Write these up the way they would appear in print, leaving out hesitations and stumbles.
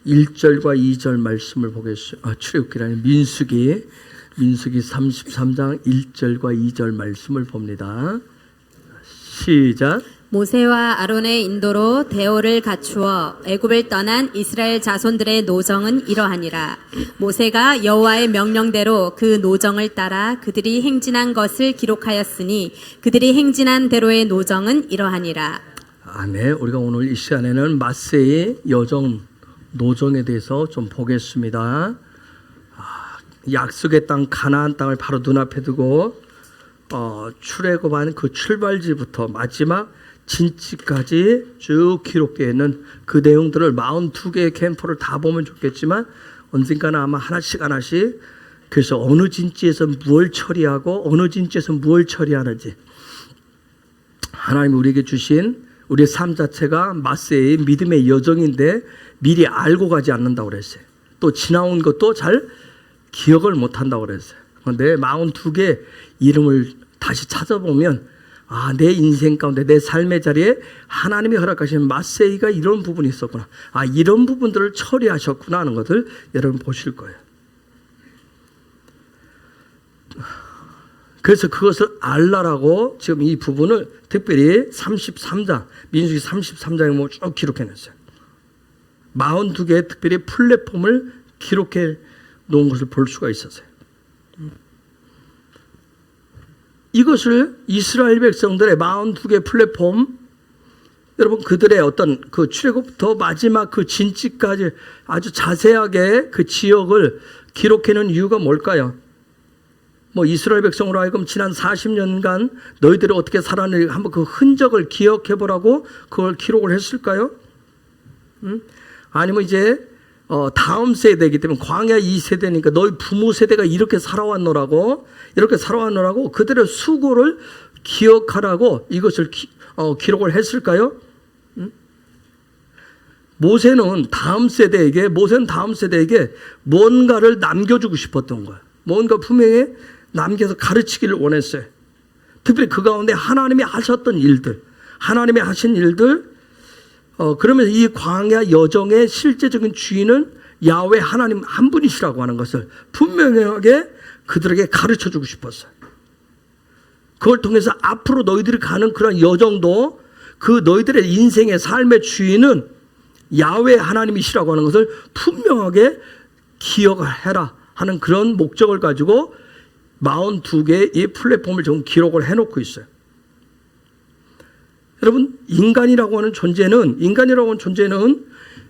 1절과 2절 말씀을 보겠습니다. 출애굽기라는 민수기 33장 1절과 2절 말씀을 봅니다. 시작. 모세와 아론의 인도로 대오를 갖추어 애굽을 떠난 이스라엘 자손들의 노정은 이러하니라. 모세가 여호와의 명령대로 그 노정을 따라 그들이 행진한 것을 기록하였으니 그들이 행진한 대로의 노정은 이러하니라. 네, 우리가 오늘 이 시간에는 므세의 여정 노정에 대해서 좀 보겠습니다. 약속의 땅 가나안 땅을 바로 눈앞에 두고 출애굽한 그 출발지부터 마지막 진치까지 쭉 기록되어 있는 그 내용들을 42개의 캠프를 다 보면 좋겠지만 언젠가는 아마 하나씩 그래서 어느 진지에서 무엇을 처리하고 어느 진지에서 무엇을 처리하는지 하나님이 우리에게 주신 우리의 삶 자체가 므세의 믿음의 여정인데 미리 알고 가지 않는다고 그랬어요. 또 지나온 것도 잘 기억을 못한다고 그랬어요. 그런데 42개 이름을 다시 찾아보면 내 인생 가운데 내 삶의 자리에 하나님이 허락하신 므세가 이런 부분이 있었구나. 이런 부분들을 처리하셨구나 하는 것을 여러분 보실 거예요. 그래서 그것을 알라라고 지금 이 부분을 특별히 33장, 민수기 33장에 뭐 쭉 기록해냈어요. 42개의 특별히 플랫폼을 기록해 놓은 것을 볼 수가 있었어요. 이것을 이스라엘 백성들의 42개 플랫폼, 여러분 그들의 어떤 그 출애굽부터 마지막 그 진지까지 아주 자세하게 그 지역을 기록해 놓은 이유가 뭘까요? 뭐 이스라엘 백성으로 하여금 지난 40년간 너희들이 어떻게 살았는지 한번 그 흔적을 기억해 보라고 그걸 기록을 했을까요? 아니면 이제 다음 세대이기 때문에 광야 2세대니까 너희 부모 세대가 이렇게 살아왔노라고 그들의 수고를 기억하라고 이것을 기록을 했을까요? 모세는 다음 세대에게 뭔가를 남겨주고 싶었던 거예요. 뭔가 분명히 남겨서 가르치기를 원했어요. 특별히 그 가운데 하나님이 하셨던 일들, 하나님이 하신 일들, 그러면서 이 광야 여정의 실제적인 주인은 야훼 하나님 한 분이시라고 하는 것을 분명하게 그들에게 가르쳐주고 싶었어요. 그걸 통해서 앞으로 너희들이 가는 그런 여정도 그 너희들의 인생의 삶의 주인은 야훼 하나님이시라고 하는 것을 분명하게 기억해라 하는 그런 목적을 가지고 42개의 이 플랫폼을 좀 기록을 해놓고 있어요. 여러분, 인간이라고 하는 존재는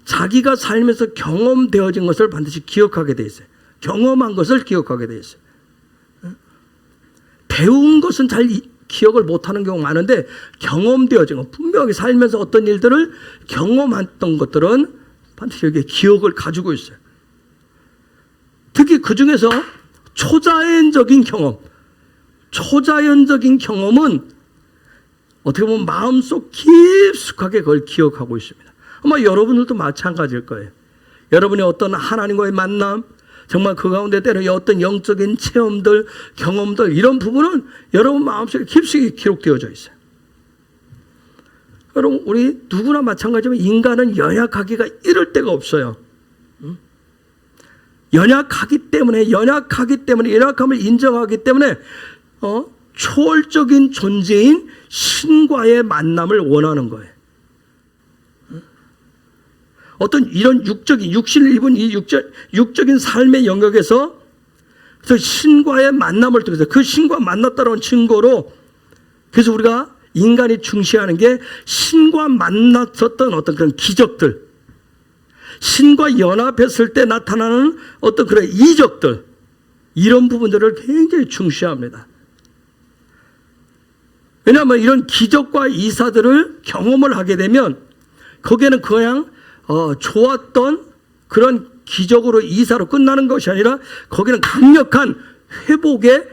자기가 살면서 경험되어진 것을 반드시 기억하게 돼 있어요. 경험한 것을 기억하게 돼 있어요. 배운 것은 잘 기억을 못하는 경우가 많은데 경험되어진 것, 분명하게 살면서 어떤 일들을 경험했던 것들은 반드시 여기에 기억을 가지고 있어요. 특히 그 중에서 초자연적인 경험은 어떻게 보면 마음속 깊숙하게 그걸 기억하고 있습니다. 아마 여러분들도 마찬가지일 거예요. 여러분의 어떤 하나님과의 만남, 정말 그 가운데 때는 어떤 영적인 체험들, 경험들 이런 부분은 여러분 마음속에 깊숙이 기록되어져 있어요. 여러분 우리 누구나 마찬가지지만 인간은 연약하기가 이를 데가 없어요. 연약하기 때문에 연약함을 인정하기 때문에 초월적인 존재인 신과의 만남을 원하는 거예요. 어떤 이런 육신을 입은 이 육적인 삶의 영역에서 그 신과의 만남을 통해서 그 신과 만났다는 증거로 그래서 우리가 인간이 중시하는 게 신과 만났었던 어떤 그런 기적들, 신과 연합했을 때 나타나는 어떤 그런 이적들, 이런 부분들을 굉장히 중시합니다. 왜냐하면 이런 기적과 이사들을 경험을 하게 되면 거기에는 그냥 좋았던 그런 기적으로 이사로 끝나는 것이 아니라 거기는 강력한 회복의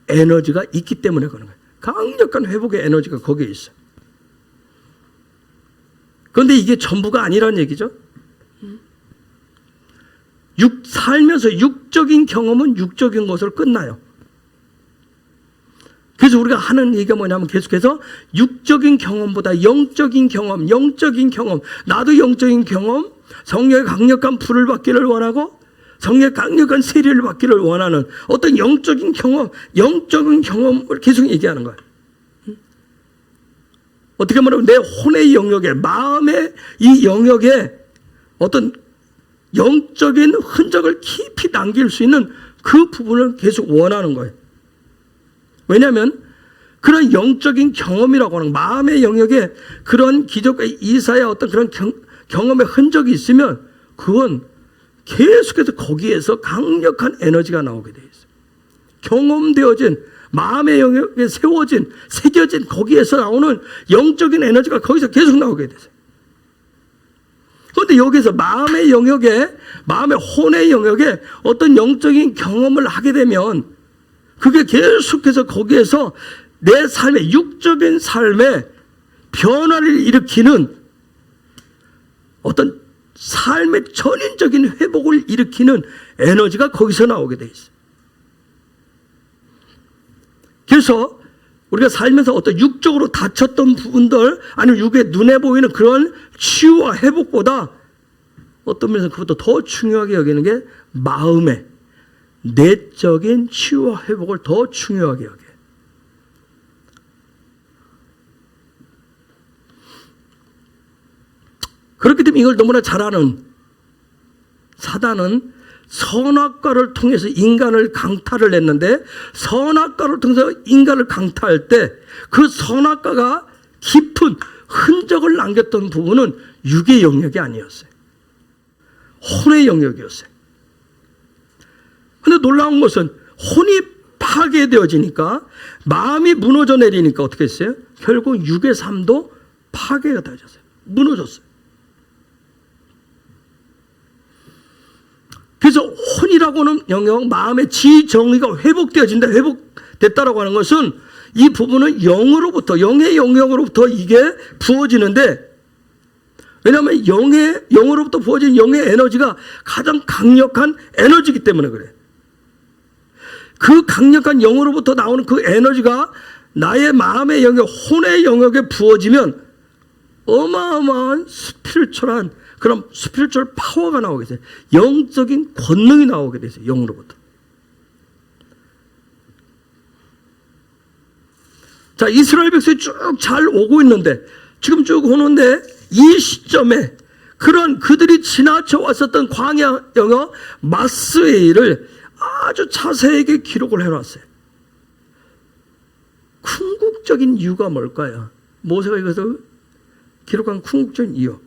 에너지가 있기 때문에 그런 거예요. 강력한 회복의 에너지가 거기에 있어요. 그런데 이게 전부가 아니라는 얘기죠. 살면서 육적인 경험은 육적인 것으로 끝나요. 그래서 우리가 하는 얘기가 뭐냐면 계속해서 육적인 경험보다 영적인 경험, 나도 영적인 경험, 성령의 강력한 불을 받기를 원하고 성령의 강력한 세례를 받기를 원하는 어떤 영적인 경험을 계속 얘기하는 거예요. 어떻게 말하면 내 혼의 영역에, 마음의 이 영역에 어떤 영적인 흔적을 깊이 남길 수 있는 그 부분을 계속 원하는 거예요. 왜냐하면 그런 영적인 경험이라고 하는 마음의 영역에 그런 기적과 이사의 어떤 그런 경험의 흔적이 있으면 그건 계속해서 거기에서 강력한 에너지가 나오게 돼 있어요. 경험되어진 마음의 영역에 세워진 새겨진 거기에서 나오는 영적인 에너지가 거기서 계속 나오게 되세요. 그런데 여기서 마음의 영역에 마음의 혼의 영역에 어떤 영적인 경험을 하게 되면 그게 계속해서 거기에서 내 삶의 육적인 삶에 변화를 일으키는 어떤 삶의 전인적인 회복을 일으키는 에너지가 거기서 나오게 돼 있어요. 그래서 우리가 살면서 어떤 육적으로 다쳤던 부분들 아니면 육의 눈에 보이는 그런 치유와 회복보다 어떤 면에서 그것도 더 중요하게 여기는 게 마음의 내적인 치유와 회복을 더 중요하게 여겨요. 그렇기 때문에 이걸 너무나 잘 아는 사단은 선악과를 통해서 인간을 강탈을 했는데 선악과를 통해서 인간을 강탈할 때 그 선악과가 깊은 흔적을 남겼던 부분은 육의 영역이 아니었어요. 혼의 영역이었어요. 그런데 놀라운 것은 혼이 파괴되어지니까 마음이 무너져 내리니까 어떻게 했어요? 결국 육의 삶도 파괴가 되어졌어요. 무너졌어요. 그래서 혼이라고 하는 영역, 마음의 지정의가 회복되어진다, 회복됐다라고 하는 것은 이 부분은 영으로부터, 영의 영역으로부터 이게 부어지는데, 왜냐하면 영으로부터 부어진 영의 에너지가 가장 강력한 에너지이기 때문에 그래. 그 강력한 영으로부터 나오는 그 에너지가 나의 마음의 영역, 혼의 영역에 부어지면 어마어마한 스피리추얼한 그럼 스피리추얼 파워가 나오게 돼요. 영적인 권능이 나오게 돼요. 영으로부터. 자, 이스라엘 백성이 쭉 잘 오고 있는데 지금 쭉 오는데 이 시점에 그런 그들이 지나쳐 왔었던 광야 영역 마스웨이를 아주 자세하게 기록을 해놨어요. 궁극적인 이유가 뭘까요? 모세가 이것을 기록한 궁극적인 이유.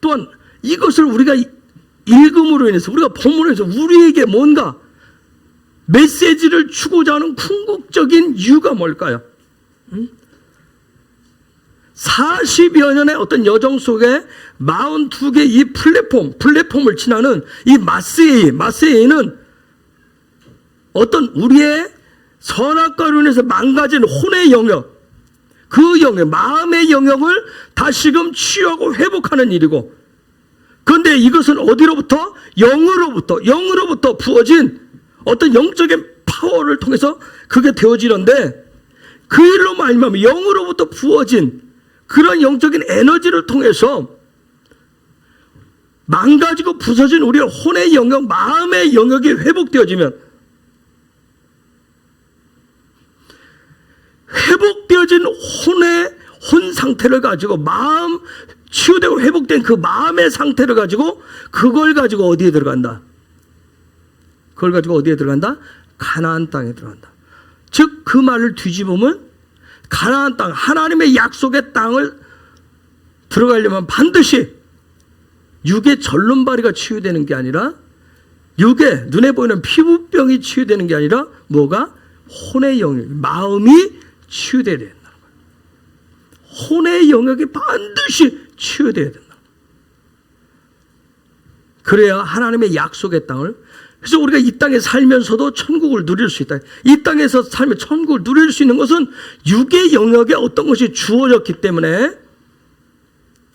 또한 이것을 우리가 읽음으로 인해서 우리가 본문으로 해서 우리에게 뭔가 메시지를 주고자 하는 궁극적인 이유가 뭘까요? 40여 년의 어떤 여정 속에 42개 이 플랫폼을 지나는 이 마스에이는 어떤 우리의 선악과로 인해서 망가진 혼의 영역, 그 영역, 마음의 영역을 다시금 치유하고 회복하는 일이고, 그런데 이것은 어디로부터? 영으로부터 부어진 어떤 영적인 파워를 통해서 그게 되어지는데, 그 일로 말미암아 영으로부터 부어진 그런 영적인 에너지를 통해서 망가지고 부서진 우리의 혼의 영역, 마음의 영역이 회복되어지면, 회복되어진 혼 상태를 가지고 마음 치유되고 회복된 그 마음의 상태를 가지고 그걸 가지고 어디에 들어간다? 그걸 가지고 어디에 들어간다? 가나안 땅에 들어간다. 즉 그 말을 뒤집으면 가나안 땅, 하나님의 약속의 땅을 들어가려면 반드시 육의 절름발이가 치유되는 게 아니라, 육의 눈에 보이는 피부병이 치유되는 게 아니라 뭐가? 혼의 영역, 마음이 치유되어야 된다는 거예요. 혼의 영역이 반드시 치유되어야 된다. 그래야 하나님의 약속의 땅을, 그래서 우리가 이 땅에 살면서도 천국을 누릴 수 있다. 이 땅에서 살면 천국을 누릴 수 있는 것은 육의 영역에 어떤 것이 주어졌기 때문에,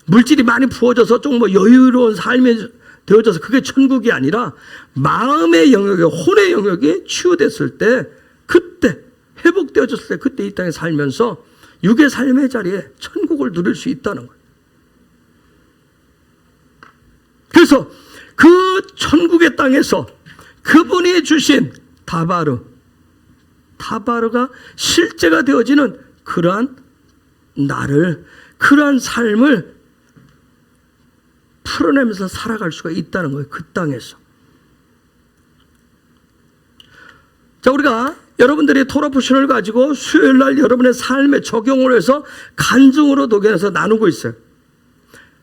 물질이 많이 부어져서 좀 여유로운 삶이 되어져서 그게 천국이 아니라 마음의 영역에, 혼의 영역이 치유됐을 때, 그때 회복되어졌을 때, 그때 이 땅에 살면서 육의 삶의 자리에 천국을 누릴 수 있다는 거예요. 그래서 그 천국의 땅에서 그분이 주신 다바르가 실제가 되어지는 그러한 나를, 그러한 삶을 풀어내면서 살아갈 수가 있다는 거예요. 그 땅에서. 자, 우리가 여러분들이 토라 포션을 가지고 수요일 날 여러분의 삶에 적용을 해서 간증으로 녹여서 나누고 있어요.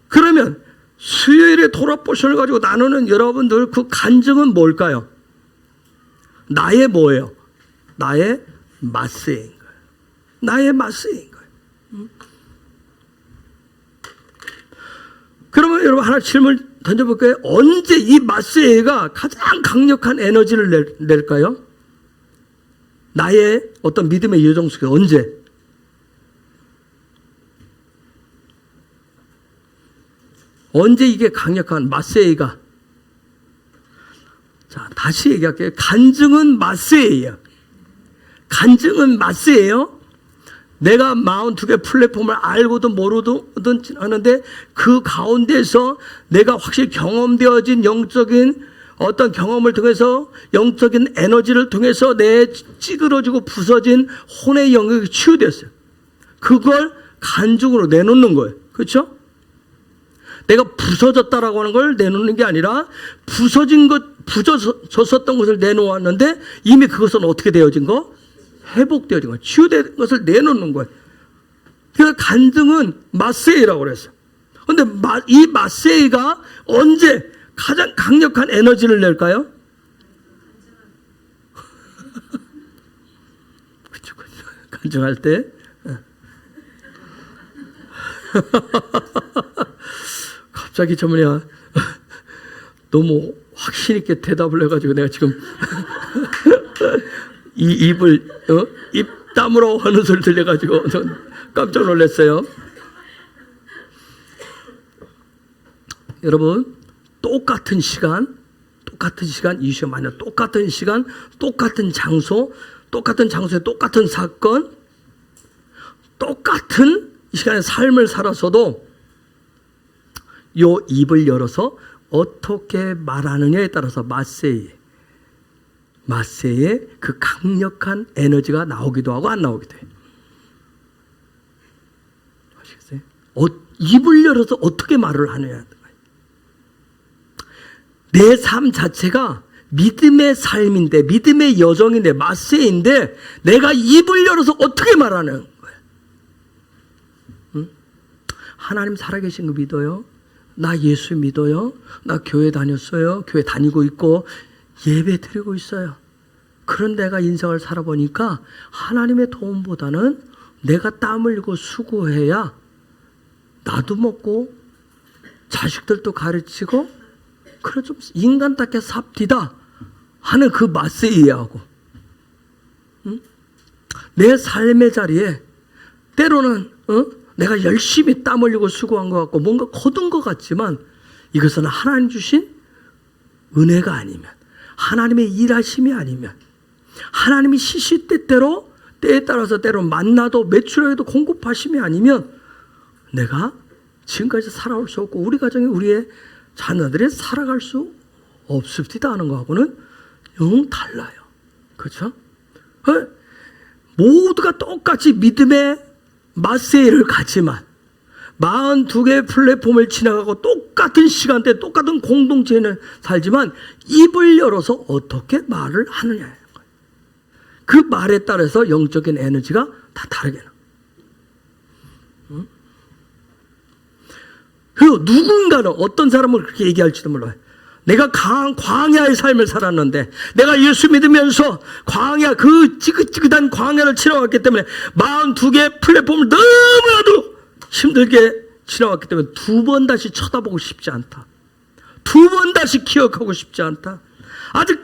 그러면 수요일에 토라 포션을 가지고 나누는 여러분들 그 간증은 뭘까요? 나의 뭐예요? 나의 마세인 거예요. 나의 마세인 거예요. 그러면 여러분 하나 질문 던져볼까요? 언제 이 마세가 가장 강력한 에너지를 낼까요? 나의 어떤 믿음의 여정 속에 언제? 언제 이게 강력한 마세이가? 자, 다시 얘기할게요. 간증은 마세예요. 간증은 마세예요. 내가 42개 플랫폼을 알고든 모르든 하는데 그 가운데서 내가 확실히 경험되어진 영적인 어떤 경험을 통해서 영적인 에너지를 통해서 내 찌그러지고 부서진 혼의 영역이 치유됐어요. 그걸 간증으로 내놓는 거예요. 그렇죠? 내가 부서졌다라고 하는 걸 내놓는 게 아니라 부서졌었던 것을 내놓았는데 이미 그것은 어떻게 되어진 거? 회복되어진 거, 치유된 것을 내놓는 거예요. 그래서 간증은 마세이라고 그랬어요. 그런데 이 마세이가 언제 가장 강력한 에너지를 낼까요? 그렇죠. 간증할 때. 갑자기 저 뭐냐 너무 확신 있게 대답을 해가지고 내가 지금 이 입을 입 다물어 하는 소리 들려가지고 깜짝 놀랐어요. 여러분 똑같은 시간 이슈 만약 똑같은 시간, 똑같은 장소에 똑같은 사건, 똑같은 이 시간에 삶을 살아서도 요 입을 열어서 어떻게 말하느냐에 따라서 마세의 그 강력한 에너지가 나오기도 하고 안 나오기도 해요. 아시겠어요? 입을 열어서 어떻게 말을 하느냐. 내 삶 자체가 믿음의 삶인데, 믿음의 여정인데, 마세인데, 내가 입을 열어서 어떻게 말하는 거예요? 응? 하나님 살아계신 거 믿어요? 나 예수 믿어요? 나 교회 다녔어요? 교회 다니고 있고, 예배 드리고 있어요. 그런 내가 인생을 살아보니까 하나님의 도움보다는 내가 땀 흘리고 수고해야 나도 먹고 자식들도 가르치고 그래 좀 인간답게 삽디다 하는 그 맛을 이해하고, 응? 내 삶의 자리에 때로는 내가 열심히 땀 흘리고 수고한 것 같고 뭔가 거둔 것 같지만 이것은 하나님 주신 은혜가 아니면, 하나님의 일하심이 아니면, 하나님이 시시때때로 때에 따라서 때로 만나도 매출에도 공급하심이 아니면 내가 지금까지 살아올 수 없고 우리 가정이 우리의 자녀들이 살아갈 수 없습니다 하는 거하고는 영 달라요. 그렇죠? 모두가 똑같이 믿음의 마세이를 가지만 42개의 플랫폼을 지나가고 똑같은 시간대에 똑같은 공동체는 살지만 입을 열어서 어떻게 말을 하느냐는 거예요. 그 말에 따라서 영적인 에너지가 다 다르게 나요. 그리고 누군가는 어떤 사람은 그렇게 얘기할지도 몰라요. 내가 강한 광야의 삶을 살았는데 내가 예수 믿으면서 광야, 그 찌긋찌긋한 광야를 지나왔기 때문에 42개의 플랫폼을 너무나도 힘들게 지나왔기 때문에 두 번 다시 쳐다보고 싶지 않다. 두 번 다시 기억하고 싶지 않다. 아주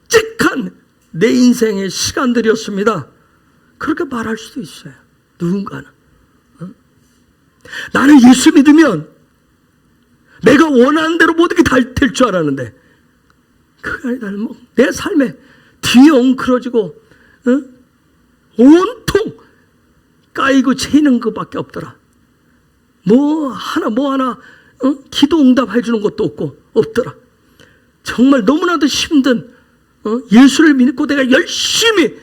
끔찍한 내 인생의 시간들이었습니다. 그렇게 말할 수도 있어요. 누군가는. 나는 예수 믿으면 내가 원하는 대로 모든 게 다 될 줄 알았는데 그게 아니다. 내 삶에 뒤에 엉클어지고 온통 까이고 채이는 것밖에 없더라. 뭐 하나 기도 응답해 주는 것도 없더라. 정말 너무나도 힘든 예수를 믿고 내가 열심히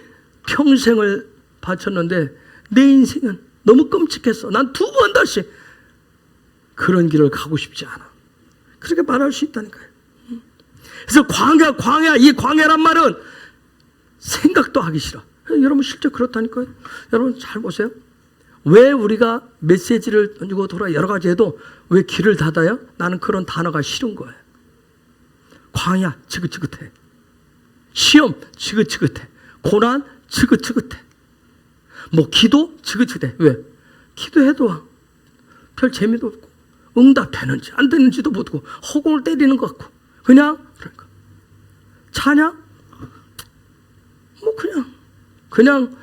평생을 바쳤는데 내 인생은 너무 끔찍했어. 난 2번 다시 그런 길을 가고 싶지 않아. 그렇게 말할 수 있다니까요. 그래서 광야, 이 광야란 말은 생각도 하기 싫어. 여러분 실제 그렇다니까요. 여러분 잘 보세요. 왜 우리가 메시지를 던지고 돌아 여러 가지 해도 왜 길을 닫아요? 나는 그런 단어가 싫은 거예요. 광야 지긋지긋해. 시험 지긋지긋해. 고난 지긋지긋해. 뭐 기도 지긋지긋해. 왜? 기도해도 별 재미도 없고 응답되는지 안 되는지도 모르고 허공을 때리는 것 같고 그냥 그러니까 찬양 뭐 그냥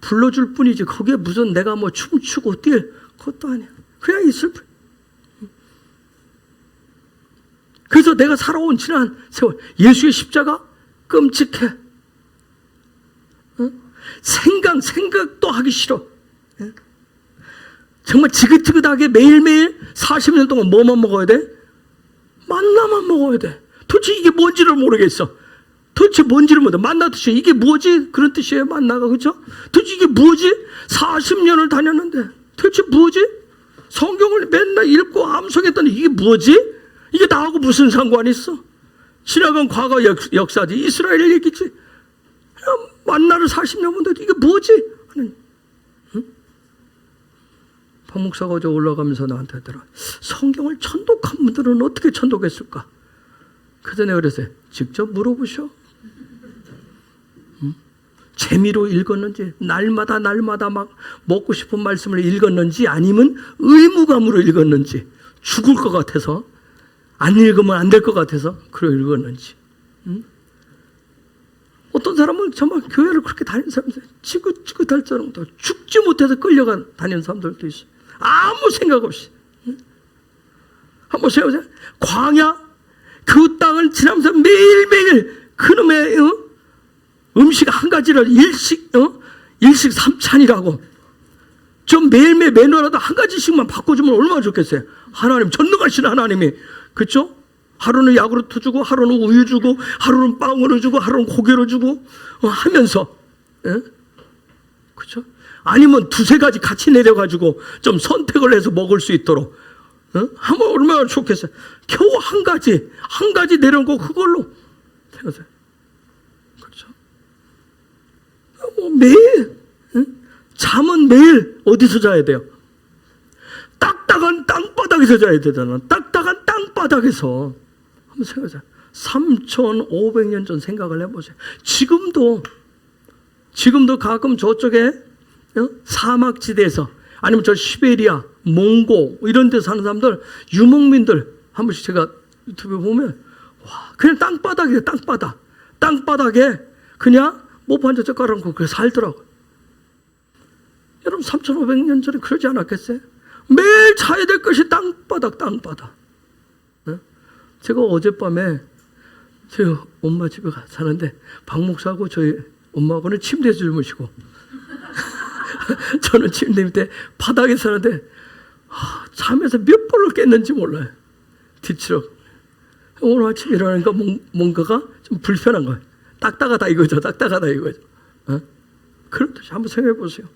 불러줄 뿐이지 거기에 무슨 내가 뭐 춤추고 뛸 그것도 아니야. 그냥 있을 뿐. 그래서 내가 살아온 지난 세월 예수의 십자가 끔찍해. 생각도 하기 싫어. 정말 지긋지긋하게 매일매일 40년 동안 뭐만 먹어야 돼? 만나만 먹어야 돼. 도대체 이게 뭔지를 모르겠어. 도대체 뭔지를 모르겠어. 만나 뜻이에요. 이게 뭐지? 그런 뜻이에요. 만나가. 그렇죠? 도대체 이게 뭐지? 40년을 다녔는데 도대체 뭐지? 성경을 맨날 읽고 암송했더니 이게 뭐지? 이게 나하고 무슨 상관이 있어? 지나간 과거 역사지. 이스라엘 얘기지. 만나를 40년 본데 이게 뭐지? 하는. 박 목사가 어제 올라가면서 나한테 하더라. 성경을 천독한 분들은 어떻게 천독했을까? 그래서 내가 그랬어요. 직접 물어보셔. 재미로 읽었는지 날마다 막 먹고 싶은 말씀을 읽었는지 아니면 의무감으로 읽었는지 죽을 것 같아서 안 읽으면 안 될 것 같아서 그걸 읽었는지. 어떤 사람은 정말 교회를 그렇게 다니는 사람들 지긋지긋할 정도로 죽지 못해서 끌려가 다니는 사람들도 있어요. 아무 생각 없이. 한번 세우세요. 광야 그 땅을 지나면서 매일매일 그놈의 음식 한 가지를 일식 3찬이라고 좀 매일매일 메뉴라도 한 가지씩만 바꿔주면 얼마나 좋겠어요. 하나님 전능하신 하나님이 그렇죠? 하루는 야구르트 주고 하루는 우유 주고 하루는 빵으로 주고 하루는 고기로 주고 하면서 그렇죠? 아니면 2-3가지 같이 내려가지고 좀 선택을 해서 먹을 수 있도록 하면 얼마나 좋겠어요. 겨우 한 가지 내려놓고 그걸로 생각하세요. 그렇죠? 매일 잠은 매일 어디서 자야 돼요? 딱딱한 땅바닥에서 자야 되잖아. 딱딱한 땅바닥에서 한번 생각하세요. 3,500년 전 생각을 해보세요. 지금도 가끔 저쪽에 사막지대에서 아니면 저 시베리아, 몽고 이런 데 사는 사람들 유목민들 한 번씩 제가 유튜브에 보면 와 그냥 땅바닥에 그냥 모판자 젓가락 놓고 그렇게 살더라고요. 여러분 3,500년 전에 그러지 않았겠어요? 매일 자야 될 것이 땅바닥. 제가 어젯밤에 저희 엄마 집에 사는데 박 목사하고 저희 엄마하고는 침대에서 주무시고 저는 침대 밑에 바닥에 사는데 잠에서 몇 번을 깼는지 몰라요. 뒤치록 오늘 아침 일어나니까 뭔가가 좀 불편한 거예요. 딱딱하다 이거죠. 그렇듯이 한번 생각해 보세요.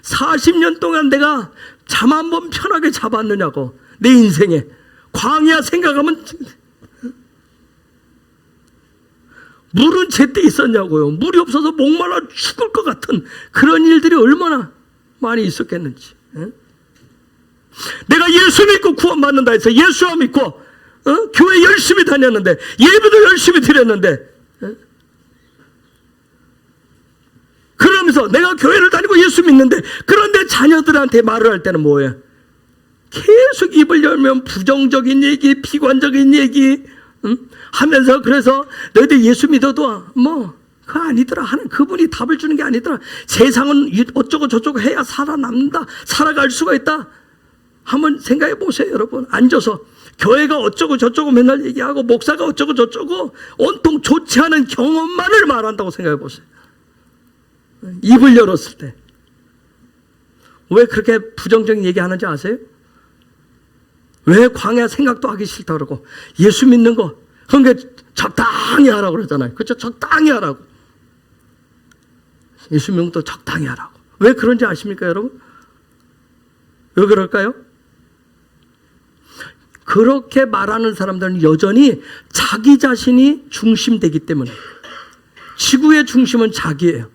40년 동안 내가 잠 한 번 편하게 잡았느냐고. 내 인생에 광야 생각하면 물은 제때 있었냐고요. 물이 없어서 목말라 죽을 것 같은 그런 일들이 얼마나 많이 있었겠는지. 내가 예수 믿고 구원받는다 해서 예수 믿고 교회 열심히 다녔는데 예배도 열심히 드렸는데 그러면서 내가 교회를 다니고 예수 믿는데 그런데 자녀들한테 말을 할 때는 뭐예요? 계속 입을 열면 부정적인 얘기, 비관적인 얘기 하면서 그래서 너희들 예수 믿어도 그거 아니더라 하는 그분이 답을 주는 게 아니더라. 세상은 어쩌고 저쩌고 해야 살아남는다. 살아갈 수가 있다. 한번 생각해 보세요, 여러분. 앉아서 교회가 어쩌고 저쩌고 맨날 얘기하고 목사가 어쩌고 저쩌고 온통 좋지 않은 경험만을 말한다고 생각해 보세요. 입을 열었을 때 왜 그렇게 부정적인 얘기하는지 아세요? 왜 광야 생각도 하기 싫다 그러고 예수 믿는 거 그러니까 적당히 하라고 그러잖아요. 그렇죠? 적당히 하라고. 예수 믿는 것도 적당히 하라고. 왜 그런지 아십니까, 여러분? 왜 그럴까요? 그렇게 말하는 사람들은 여전히 자기 자신이 중심되기 때문에. 지구의 중심은 자기예요.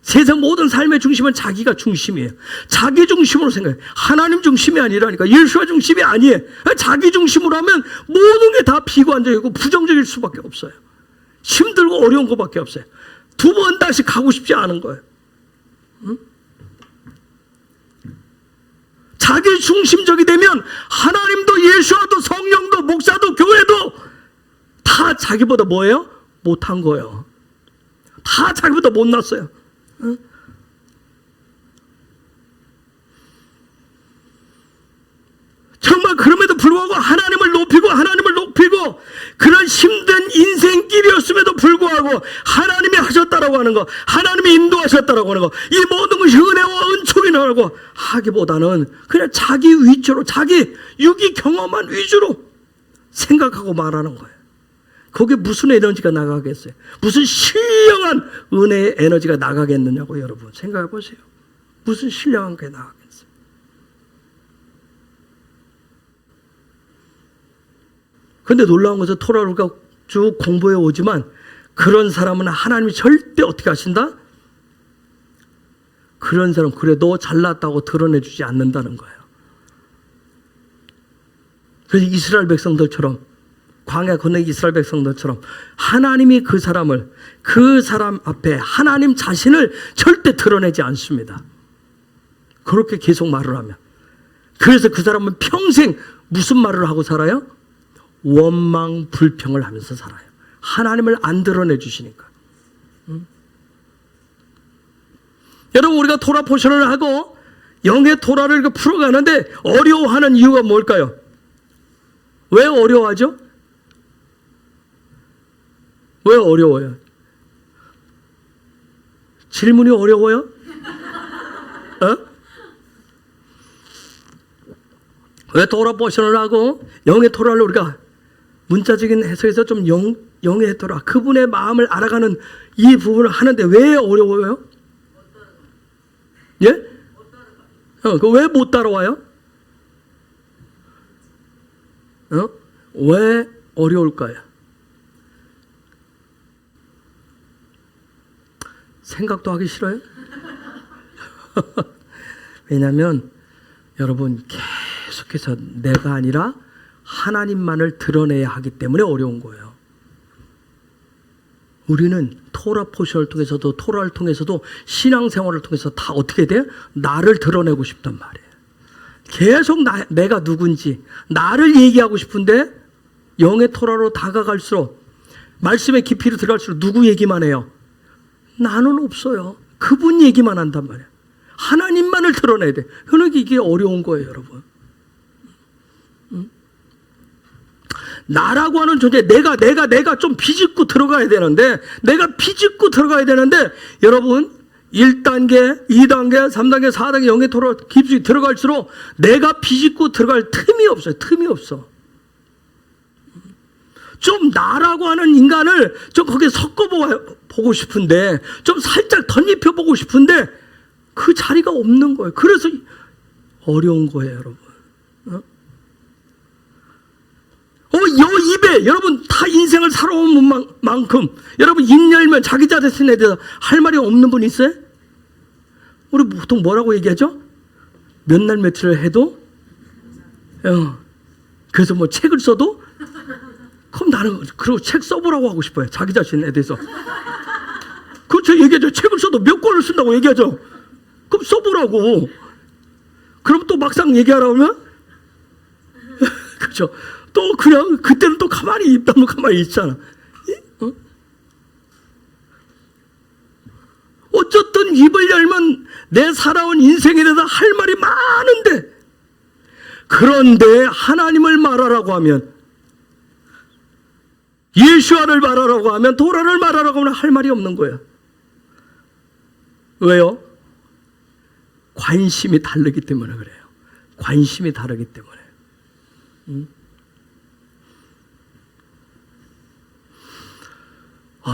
세상 모든 삶의 중심은 자기가 중심이에요. 자기 중심으로 생각해요. 하나님 중심이 아니라니까. 예수와 중심이 아니에요. 자기 중심으로 하면 모든 게 다 비관적이고 부정적일 수밖에 없어요. 힘들고 어려운 것밖에 없어요. 두 번 다시 가고 싶지 않은 거예요. 응? 자기 중심적이 되면 하나님도 예수와도 성령도 목사도 교회도 다 자기보다 뭐예요? 못한 거예요. 다 자기보다 못났어요. 응? 정말 그럼에도 불구하고 하나님을 높이고 그런 힘든 인생길이었음에도 불구하고 하나님이 하셨다라고 하는 거, 하나님이 인도하셨다라고 하는 거, 이 모든 것이 은혜와 은총이라고 하기보다는 그냥 자기 위주로, 자기 유기 경험한 위주로 생각하고 말하는 거예요. 거기에 무슨 에너지가 나가겠어요? 무슨 신령한 은혜의 에너지가 나가겠느냐고 여러분 생각해 보세요. 무슨 신령한 게 나가겠어요? 근데 놀라운 것은 토라를 우리가 쭉 공부해 오지만 그런 사람은 하나님이 절대 어떻게 하신다? 그런 사람 그래도 잘났다고 드러내주지 않는다는 거예요. 그래서 이스라엘 백성들처럼 광야 건너기 이스라엘 백성들처럼 하나님이 그 사람 앞에 하나님 자신을 절대 드러내지 않습니다. 그렇게 계속 말을 하면. 그래서 그 사람은 평생 무슨 말을 하고 살아요? 원망 불평을 하면서 살아요. 하나님을 안 드러내 주시니까. 여러분 우리가 토라 포션을 하고 영의 토라를 풀어가는데 어려워하는 이유가 뭘까요? 왜 어려워하죠? 왜 어려워요? 질문이 어려워요? 왜 토라 포션을 하고 영의 토라를 우리가 문자적인 해석에서 좀 영의 토라 그분의 마음을 알아가는 이 부분을 하는데 왜 어려워요? 예? 왜 못 따라와요? 왜 어려울까요? 생각도 하기 싫어요? 왜냐하면 여러분 계속해서 내가 아니라 하나님만을 드러내야 하기 때문에 어려운 거예요. 우리는 토라 포션을 통해서도 토라를 통해서도 신앙생활을 통해서 다 어떻게 돼? 나를 드러내고 싶단 말이에요. 계속 내가 누군지 나를 얘기하고 싶은데 영의 토라로 다가갈수록 말씀의 깊이로 들어갈수록 누구 얘기만 해요? 나는 없어요. 그분 얘기만 한단 말이에요. 하나님만을 드러내야 돼. 그러니까 이게 어려운 거예요, 여러분. 나라고 하는 존재, 내가 좀 비집고 들어가야 되는데, 여러분, 1단계, 2단계, 3단계, 4단계, 영의 토로 깊이 들어갈수록 내가 비집고 들어갈 틈이 없어요. 틈이 없어. 좀 나라고 하는 인간을 좀 거기에 섞어보고 싶은데, 좀 살짝 덧입혀보고 싶은데, 그 자리가 없는 거예요. 그래서 어려운 거예요, 여러분. 여 입에 여러분 다 인생을 살아온 만큼 여러분 입 열면 자기 자신에 대해서 할 말이 없는 분 있어요? 우리 보통 뭐라고 얘기하죠? 몇 날 며칠을 해도 그래서 뭐 책을 써도 그럼 나는 그리고 책 써보라고 하고 싶어요. 자기 자신에 대해서. 그렇죠. 얘기하죠. 책을 써도 몇 권을 쓴다고 얘기하죠. 그럼 써보라고. 그럼 또 막상 얘기하라고 하면 그렇죠. 또 그냥 그때는 또 가만히 입다면 가만히 있잖아. 어쨌든 입을 열면 내 살아온 인생에 대해서 할 말이 많은데, 그런데 하나님을 말하라고 하면, 예수와를 말하라고 하면, 도라를 말하라고 하면 할 말이 없는 거예요. 왜요? 관심이 다르기 때문에 그래요. 관심이 다르기 때문에.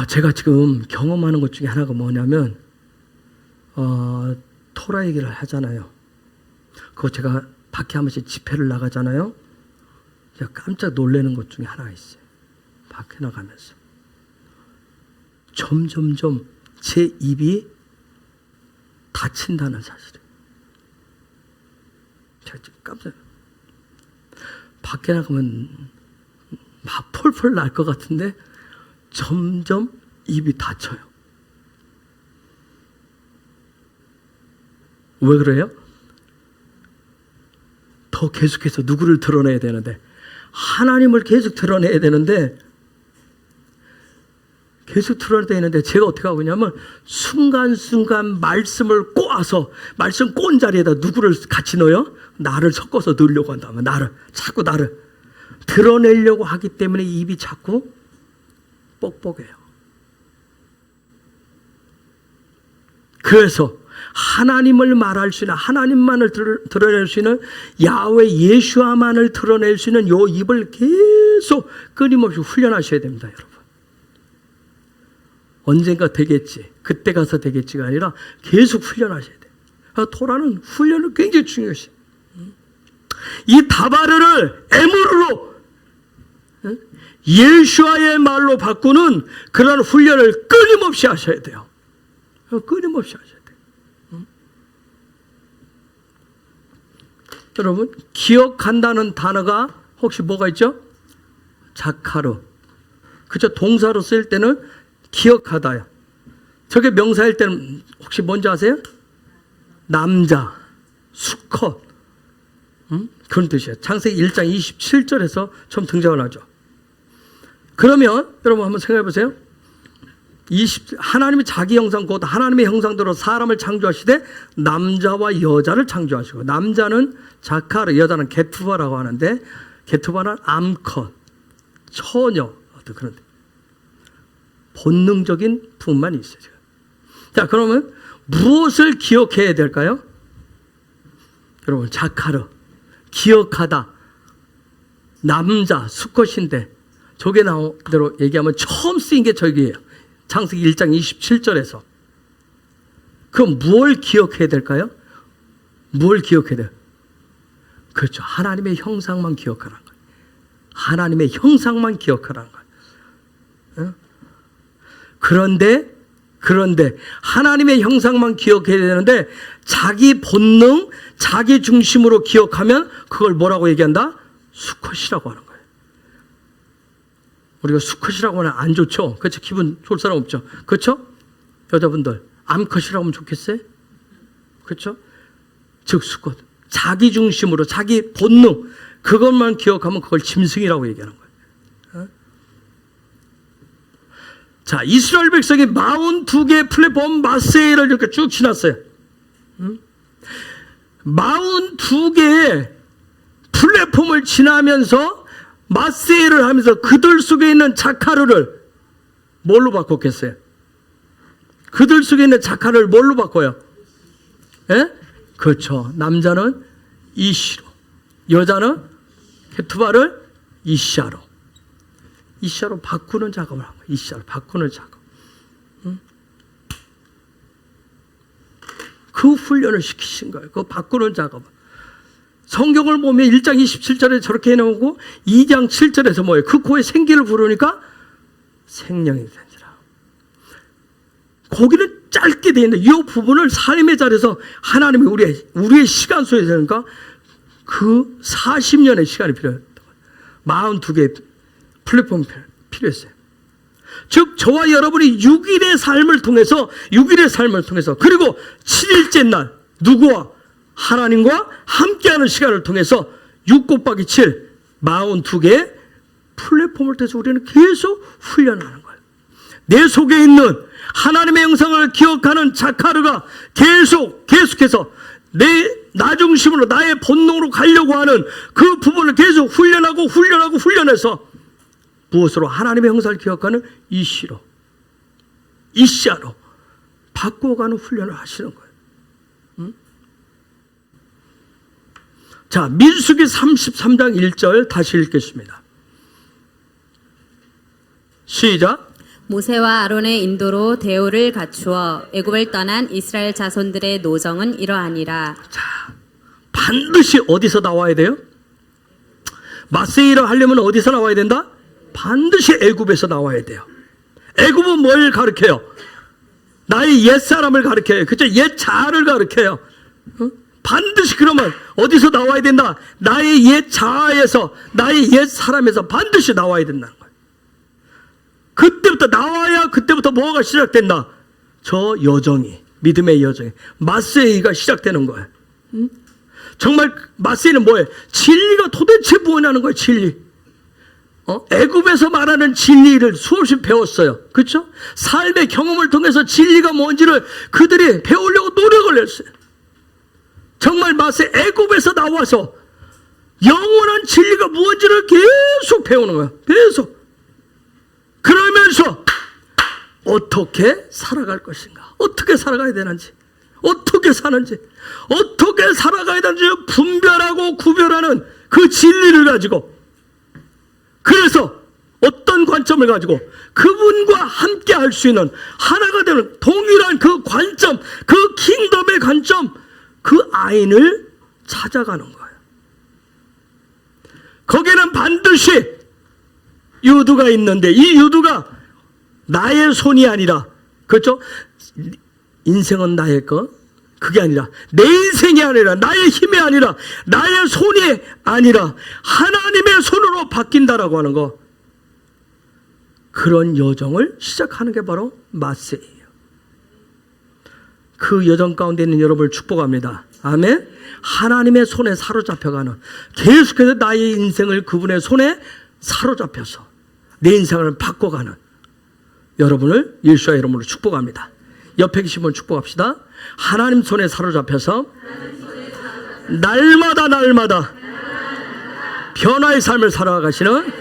제가 지금 경험하는 것 중에 하나가 뭐냐면 토라 얘기를 하잖아요. 그거 제가 밖에 한 번씩 집회를 나가잖아요. 제가 깜짝 놀라는 것 중에 하나가 있어요. 밖에 나가면서 점점점 제 입이 다친다는 사실이에요. 제가 지금 깜짝 밖에 나가면 막 폴폴 날 것 같은데 점점 입이 다쳐요. 왜 그래요? 더 계속해서 누구를 드러내야 되는데, 하나님을 계속 드러내야 되는데, 제가 어떻게 하고 있냐면 순간순간 말씀을 꼬아서 말씀 꼰 자리에다 누구를 같이 넣어요? 나를 섞어서 넣으려고 한다면 자꾸 나를 드러내려고 하기 때문에 입이 자꾸 뻑뻑해요. 그래서 하나님을 말할 수 있는, 하나님만을 드러낼 수 있는, 야훼 예수와만을 드러낼 수 있는 요 입을 계속 끊임없이 훈련하셔야 됩니다, 여러분. 언젠가 되겠지, 그때 가서 되겠지가 아니라 계속 훈련하셔야 돼요. 토라는 훈련을 굉장히 중요시. 이 다바르를 에므르로 예수와의 말로 바꾸는 그런 훈련을 끊임없이 하셔야 돼요. 끊임없이 하셔야 돼요. 여러분, 기억한다는 단어가 혹시 뭐가 있죠? 자카르. 그죠? 동사로 쓸 때는 기억하다요. 저게 명사일 때는 혹시 뭔지 아세요? 남자, 수컷. 그런 뜻이에요. 창세기 1장 27절에서 처음 등장을 하죠. 그러면 여러분 한번 생각해 보세요. 하나님이 자기 형상, 곧 하나님의 형상대로 사람을 창조하시되 남자와 여자를 창조하시고, 남자는 자카르, 여자는 게투바라고 하는데, 게투바는 암컷, 처녀, 어떤 그런 본능적인 부분만 있어요. 자, 그러면 무엇을 기억해야 될까요? 여러분, 자카르, 기억하다, 남자, 수컷인데, 저게 나온 대로 얘기하면 처음 쓰인 게 저기예요. 창세기 1장 27절에서. 그럼 뭘 기억해야 될까요? 뭘 기억해야 돼요? 그렇죠. 하나님의 형상만 기억하라는 거예요. 하나님의 형상만 기억하라는 거예요. 그런데 하나님의 형상만 기억해야 되는데, 자기 본능, 자기 중심으로 기억하면 그걸 뭐라고 얘기한다? 수컷이라고 하는 거예요. 우리가 수컷이라고 하면 안 좋죠? 그렇죠? 기분 좋을 사람 없죠? 그렇죠? 여자분들 암컷이라고 하면 좋겠어요? 그렇죠? 즉 수컷, 자기 중심으로 자기 본능, 그것만 기억하면 그걸 짐승이라고 얘기하는 거예요. 자, 이스라엘 백성이 42개의 플랫폼 마세를 이렇게 쭉 지났어요. 42개의 플랫폼을 지나면서 마세를 하면서 그들 속에 있는 자카르를 뭘로 바꿨겠어요? 그들 속에 있는 자카르를 뭘로 바꿔요? 예? 그렇죠. 남자는 이시로, 여자는 게투바를 이샤로. 이샤로 바꾸는 작업을 한 거예요. 이샤로 바꾸는 작업. 그 훈련을 시키신 거예요. 그 바꾸는 작업. 성경을 보면 1장 27절에 저렇게 해놓고 2장 7절에서 뭐예요? 그 코에 생기를 부르니까 생명이 되니라. 거기는 짧게 되어 있는데 이 부분을 삶의 자리에서 하나님이 우리의 시간 속에 되니까 그 40년의 시간이 필요했던 거예요. 42개의 플랫폼이 필요했어요. 즉 저와 여러분이 6일의 삶을 통해서 그리고 7일째 날 누구와? 하나님과 함께하는 시간을 통해서 6 곱하기 7, 42개의 플랫폼을 통해서 우리는 계속 훈련하는 거예요. 내 속에 있는 하나님의 형상을 기억하는 자카르가 계속해서 나 중심으로 나의 본능으로 가려고 하는 그 부분을 계속 훈련해서 무엇으로? 하나님의 형상을 기억하는 이시로, 이샤로 바꿔가는 훈련을 하시는 거예요. 자, 민수기 33장 1절 다시 읽겠습니다. 시작. 모세와 아론의 인도로 대오를 갖추어 애굽을 떠난 이스라엘 자손들의 노정은 이러하니라. 반드시 어디서 나와야 돼요? 마세이를 하려면 어디서 나와야 된다? 반드시 애굽에서 나와야 돼요. 애굽은 뭘 가르쳐요? 나의 옛사람을 가르쳐요. 그죠? 옛 자아를 가르쳐요. 반드시 그러면 어디서 나와야 된다? 나의 옛 자아에서, 나의 옛 사람에서 반드시 나와야 된다는 거예요. 그때부터 나와야 그때부터 뭐가 시작된다? 저 여정이, 믿음의 여정이, 마세이가 시작되는 거예요. 정말 마세이는 뭐예요? 진리가 도대체 뭐냐는 거예요. 진리. 애굽에서 말하는 진리를 수없이 배웠어요. 그렇죠? 삶의 경험을 통해서 진리가 뭔지를 그들이 배우려고 노력을 했어요. 정말 마세 애굽에서 나와서 영원한 진리가 무엇인지를 계속 배우는 거예요. 계속. 그러면서 어떻게 살아갈 것인가, 어떻게 살아가야 되는지, 어떻게 사는지, 어떻게 살아가야 되는지 분별하고 구별하는 그 진리를 가지고, 그래서 어떤 관점을 가지고 그분과 함께 할 수 있는 하나가 되는 동일한 그 관점, 그 킹덤의 관점, 그 아인을 찾아가는 거예요. 거기에는 반드시 유두가 있는데, 이 유두가 나의 손이 아니라, 그렇죠? 인생은 나의 것, 그게 아니라, 내 인생이 아니라, 나의 힘이 아니라, 나의 손이 아니라 하나님의 손으로 바뀐다라고 하는 거, 그런 여정을 시작하는 게 바로 마세예요. 그 여정 가운데 있는 여러분을 축복합니다. 아멘. 하나님의 손에 사로잡혀가는, 계속해서 나의 인생을 그분의 손에 사로잡혀서 내 인생을 바꿔가는 여러분을 예수의 이름으로 축복합니다. 옆에 계신 분 축복합시다. 하나님 손에 사로잡혀서 날마다 변화의 삶을 살아가시는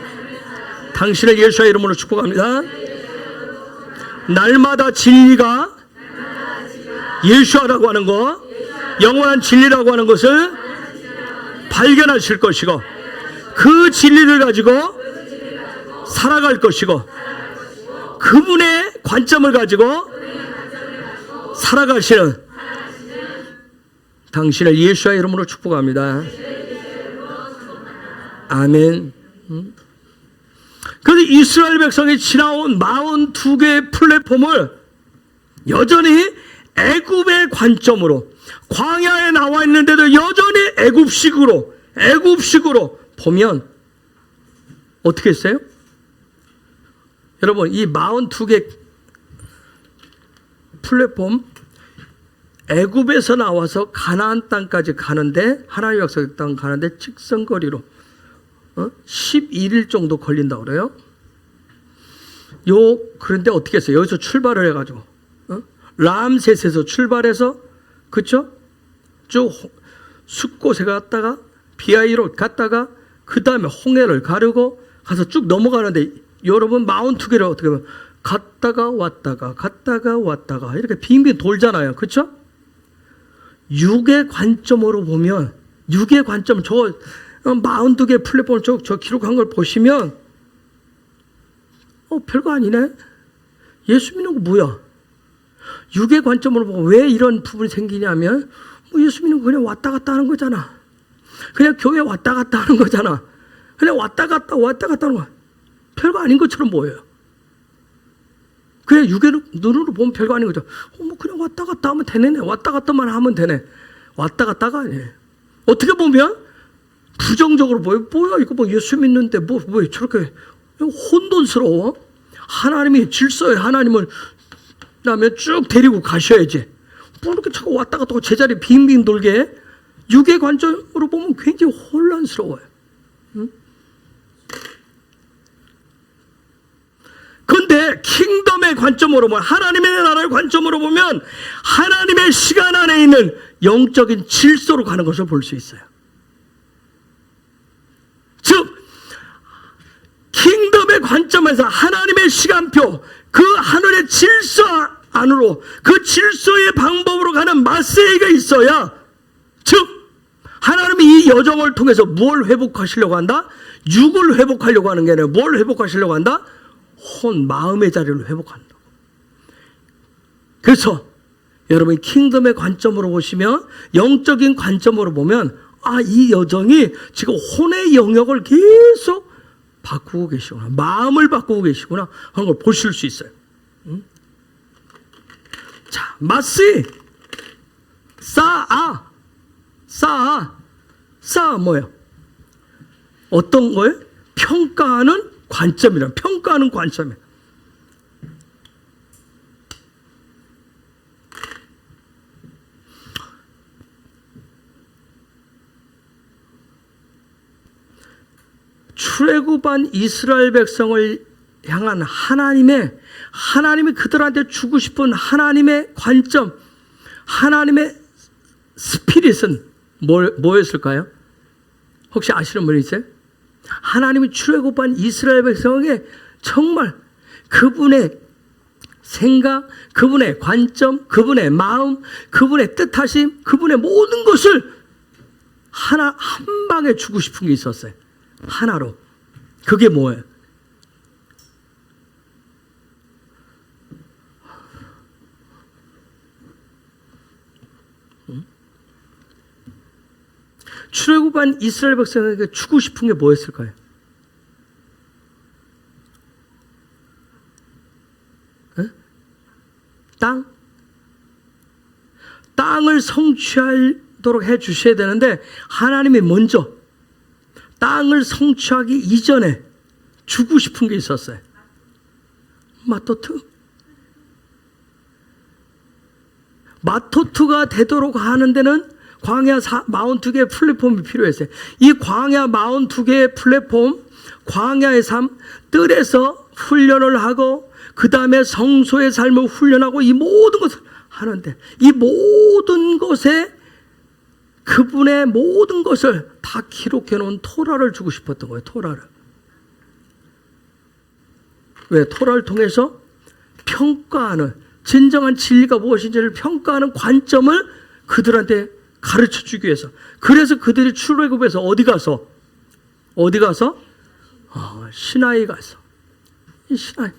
당신을 예수의 이름으로 축복합니다. 날마다 진리가 예수라고 하는 것, 영원한 진리라고 하는 것을 발견하실 것이고, 그 진리를 가지고 살아갈 것이고, 그분의 관점을 가지고 살아가시는 당신을 예수의 이름으로 축복합니다. 아멘. 그런데 이스라엘 백성이 지나온 42개의 플랫폼을 여전히 애굽의 관점으로, 광야에 나와 있는데도 여전히 애굽식으로 보면 어떻게 했어요? 여러분, 이 42개 플랫폼, 애굽에서 나와서 가나안 땅까지 가는데, 하나님의 약속의 땅 가는데 직선거리로 11일 정도 걸린다고 그래요. 그런데 어떻게 했어요? 여기서 출발을 해가지고 람셋에서 출발해서, 그쵸? 쭉 숫곳에 갔다가 비아이로 갔다가 그 다음에 홍해를 가르고 가서 쭉 넘어가는데, 여러분 42개를 어떻게 보면 갔다가 왔다가 이렇게 빙빙 돌잖아요. 그렇죠? 육의 관점으로 보면, 육의 관점, 저 42개 플랫폼을 저 기록한 걸 보시면 별거 아니네. 예수 믿는 거 뭐야? 육의 관점으로 보고 왜 이런 부분이 생기냐면, 예수 믿는 거 그냥 왔다 갔다 하는 거잖아. 그냥 교회 왔다 갔다 하는 거잖아. 그냥 왔다 갔다 하는 거야. 별거 아닌 것처럼 보여요. 그냥 육의 눈으로 보면 별거 아닌 거죠. 그냥 왔다 갔다 하면 되네. 왔다 갔다만 하면 되네. 왔다 갔다가 아니에요. 어떻게 보면 부정적으로 보여. 뭐야, 이거 예수 믿는데 뭐 저렇게 혼돈스러워? 하나님이 질서에, 하나님을 그다음에 쭉 데리고 가셔야지. 뭐 이렇게 자꾸 왔다 갔다 하고 제자리 빙빙 돌게. 육의 관점으로 보면 굉장히 혼란스러워요. 그런데 킹덤의 관점으로 보면, 하나님의 나라의 관점으로 보면 하나님의 시간 안에 있는 영적인 질서로 가는 것을 볼 수 있어요. 즉 킹덤의 관점에서 하나님의 시간표, 그 하늘의 질서 안으로, 그 질서의 방법으로 가는 마세이가 있어야, 즉 하나님이 이 이 여정을 통해서 뭘 회복하시려고 한다? 육을 회복하려고 하는 게 아니라 뭘 회복하시려고 한다? 마음의 자리를 회복한다. 그래서 여러분이 킹덤의 관점으로 보시면, 영적인 관점으로 보면, 이 여정이 지금 혼의 영역을 계속 바꾸고 계시구나, 마음을 바꾸고 계시구나 하는 걸 보실 수 있어요. 자, 마시 싸 뭐예요? 어떤 거예요? 평가하는 관점이란, 평가하는 관점이에요. 출애굽한 이스라엘 백성을 향한 하나님이 그들한테 주고 싶은 하나님의 관점, 하나님의 스피릿은 뭐였을까요? 혹시 아시는 분 있어요? 하나님이 출애굽한 이스라엘 백성에게 정말 그분의 생각, 그분의 관점, 그분의 마음, 그분의 뜻하심, 그분의 모든 것을 한 방에 주고 싶은 게 있었어요. 하나로. 그게 뭐예요? 출애굽한 이스라엘 백성에게 주고 싶은 게 뭐였을까요? 땅을 성취하도록 해 주셔야 되는데, 하나님이 먼저 땅을 성취하기 이전에 주고 싶은 게 있었어요. 마토트가 되도록 하는 데는 광야 42개의 플랫폼이 필요했어요. 이 광야 42개의 플랫폼, 광야의 삶, 뜰에서 훈련을 하고 그 다음에 성소의 삶을 훈련하고 이 모든 것을 하는데, 이 모든 것에 그분의 모든 것을 다 기록해 놓은 토라를 주고 싶었던 거예요. 토라를. 왜? 토라를 통해서 평가하는, 진정한 진리가 무엇인지를 평가하는 관점을 그들한테 가르쳐 주기 위해서. 그래서 그들이 출애굽에서 어디 가서? 시나이 가서. 이 시나이.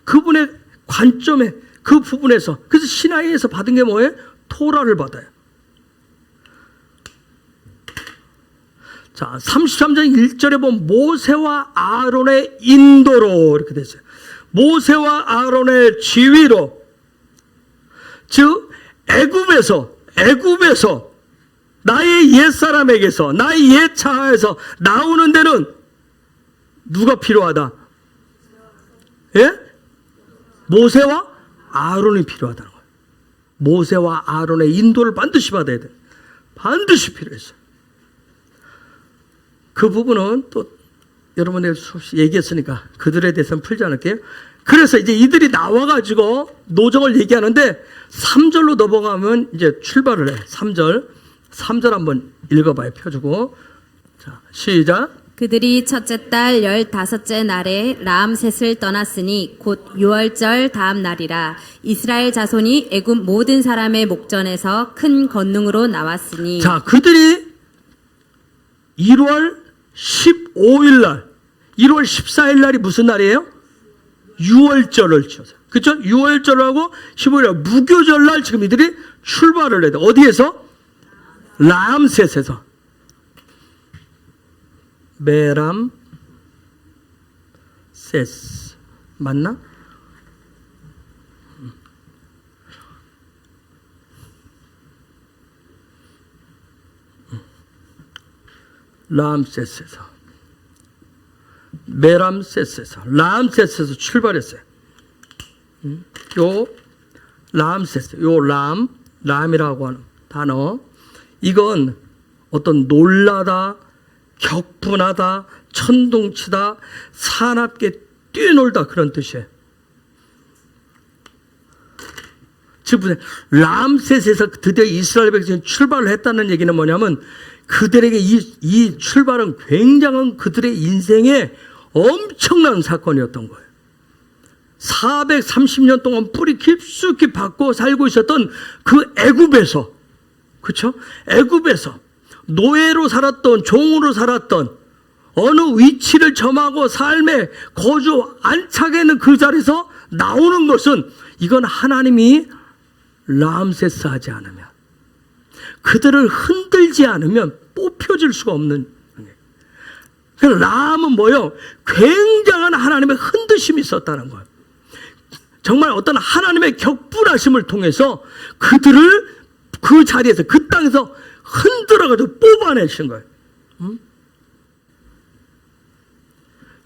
그분의 관점에, 그 부분에서. 그래서 시나이에서 받은 게 뭐예요? 토라를 받아요. 자, 33장 1절에 보면 모세와 아론의 인도로 이렇게 됐어요. 모세와 아론의 지휘로. 즉 애굽에서 나의 옛사람에게서, 나의 옛 자아에서 나오는 데는 누가 필요하다? 예? 모세와 아론이 필요하다는 거예요. 모세와 아론의 인도를 반드시 받아야 돼요. 반드시 필요했어요. 그 부분은 또 여러분들 수없이 얘기했으니까 그들에 대해서는 풀지 않을게요. 그래서 이제 이들이 나와가지고 노정을 얘기하는데 3절로 넘어가면 이제 출발을 해. 3절 한번 읽어봐요. 펴주고. 자, 시작. 그들이 첫째 달 15째 날에 라암셋을 떠났으니 곧 6월절 다음 날이라. 이스라엘 자손이 애굽 모든 사람의 목전에서 큰 권능으로 나왔으니. 자, 그들이 1월 15일 날, 1월 14일 날이 무슨 날이에요? 6월절을 지어서. 그렇죠? 6월절을 하고 15일 날 무교절 날 지금 이들이 출발을 해야 돼. 어디에서? 라암셋에서. 메람셋 맞나? 라암셋에서, 메람셋에서, 라암셋에서 출발했어요. 요 라암셋, 요 람이라고 하는 단어, 이건 어떤 놀라다, 격분하다, 천둥치다, 사납게 뛰놀다 그런 뜻이에요. 즉 람셋에서 드디어 이스라엘 백성이 출발을 했다는 얘기는 뭐냐면, 그들에게 이 출발은 굉장한 그들의 인생에 엄청난 사건이었던 거예요. 430년 동안 뿌리 깊숙이 박고 살고 있었던 그 애굽에서, 그렇죠? 애굽에서 노예로 살았던, 종으로 살았던, 어느 위치를 점하고 삶의 거주 안착에 있는 그 자리에서 나오는 것은 이건 하나님이 람세스 하지 않으면, 그들을 흔들지 않으면 뽑혀질 수가 없는. 그 람은 뭐예요? 굉장한 하나님의 흔드심이 있었다는 거예요. 정말 어떤 하나님의 격분하심을 통해서 그들을 그 자리에서, 그 땅에서 흔들어가지고 뽑아내신 거예요.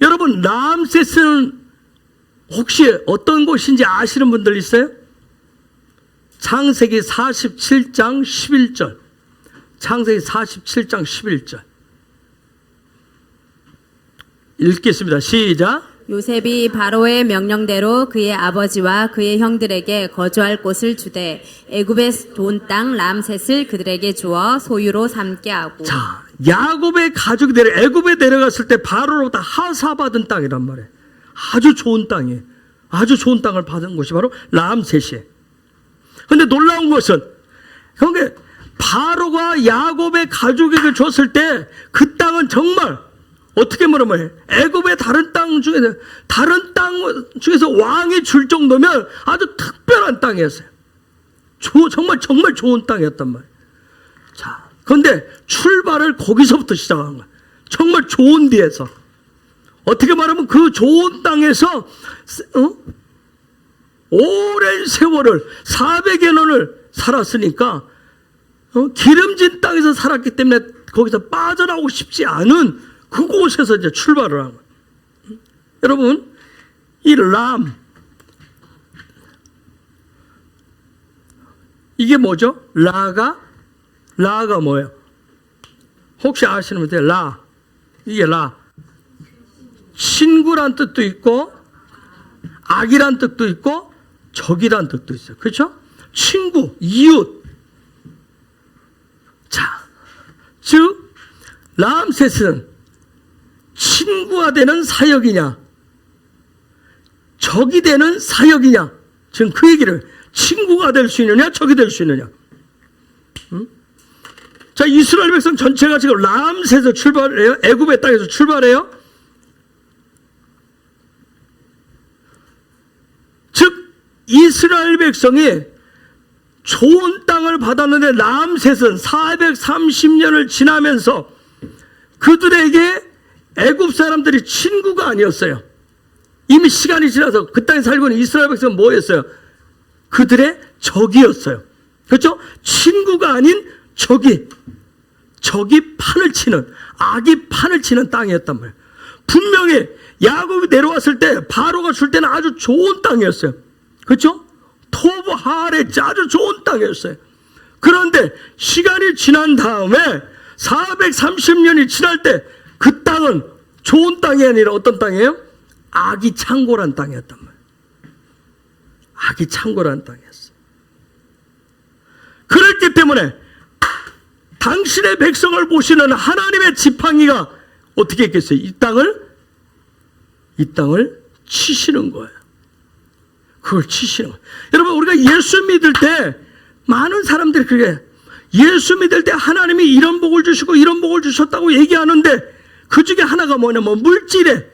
여러분, 람세스는 혹시 어떤 곳인지 아시는 분들 있어요? 창세기 47장 11절. 창세기 47장 11절. 읽겠습니다. 시작. 요셉이 바로의 명령대로 그의 아버지와 그의 형들에게 거주할 곳을 주되 애굽의 좋은 땅 람셋을 그들에게 주어 소유로 삼게 하고. 자, 야곱의 가족이 애굽에 내려갔을 때 바로로부터 하사받은 땅이란 말이에요. 아주 좋은 땅이에요. 아주 좋은 땅을 받은 곳이 바로 람셋이에요. 근데 놀라운 것은, 그러니까 바로가 야곱의 가족에게 줬을 때 그 땅은 정말 어떻게 말하면 애굽의 다른 땅 중에서 왕이 줄 정도면 아주 특별한 땅이었어요. 정말 좋은 땅이었단 말이에요. 자, 그런데 출발을 거기서부터 시작한 거예요. 정말 좋은 데에서. 어떻게 말하면 그 좋은 땅에서 오랜 세월을 400여 년을 살았으니까 기름진 땅에서 살았기 때문에 거기서 빠져나오고 싶지 않은 그곳에서 이제 출발을 한 거예요. 여러분, 이 람, 이게 뭐죠? 라가 뭐예요? 혹시 아시는 분들, 이게 친구란 뜻도 있고, 악이란 뜻도 있고, 적이란 뜻도 있어요. 그렇죠? 친구, 이웃. 자, 즉 람셋은 친구가 되는 사역이냐, 적이 되는 사역이냐, 지금 그 얘기를, 친구가 될 수 있느냐, 적이 될 수 있느냐. 자, 이스라엘 백성 전체가 지금 람셋에서 출발해요. 애굽의 땅에서 출발해요. 즉 이스라엘 백성이 좋은 땅을 받았는데 람셋은 430년을 지나면서 그들에게 애굽 사람들이 친구가 아니었어요. 이미 시간이 지나서 그 땅에 살고 있는 이스라엘 백성은 뭐였어요? 그들의 적이었어요. 그렇죠? 친구가 아닌 적이 판을 치는, 악이 판을 치는 땅이었단 말이에요. 분명히 야곱이 내려왔을 때 바로가 줄 때는 아주 좋은 땅이었어요. 그렇죠? 토브 하렛, 아주 좋은 땅이었어요. 그런데 시간이 지난 다음에 430년이 지날 때 그 땅은 좋은 땅이 아니라 어떤 땅이에요? 악이 창궐한 땅이었단 말이에요. 악이 창궐한 땅이었어요. 그렇기 때문에 당신의 백성을 보시는 하나님의 지팡이가 어떻게 했겠어요? 이 땅을 치시는 거예요. 그걸 치시는 거예요. 여러분, 우리가 예수 믿을 때 많은 사람들이 그래, 예수 믿을 때 하나님이 이런 복을 주시고 이런 복을 주셨다고 얘기하는데 그 중에 하나가 뭐냐면 물질에,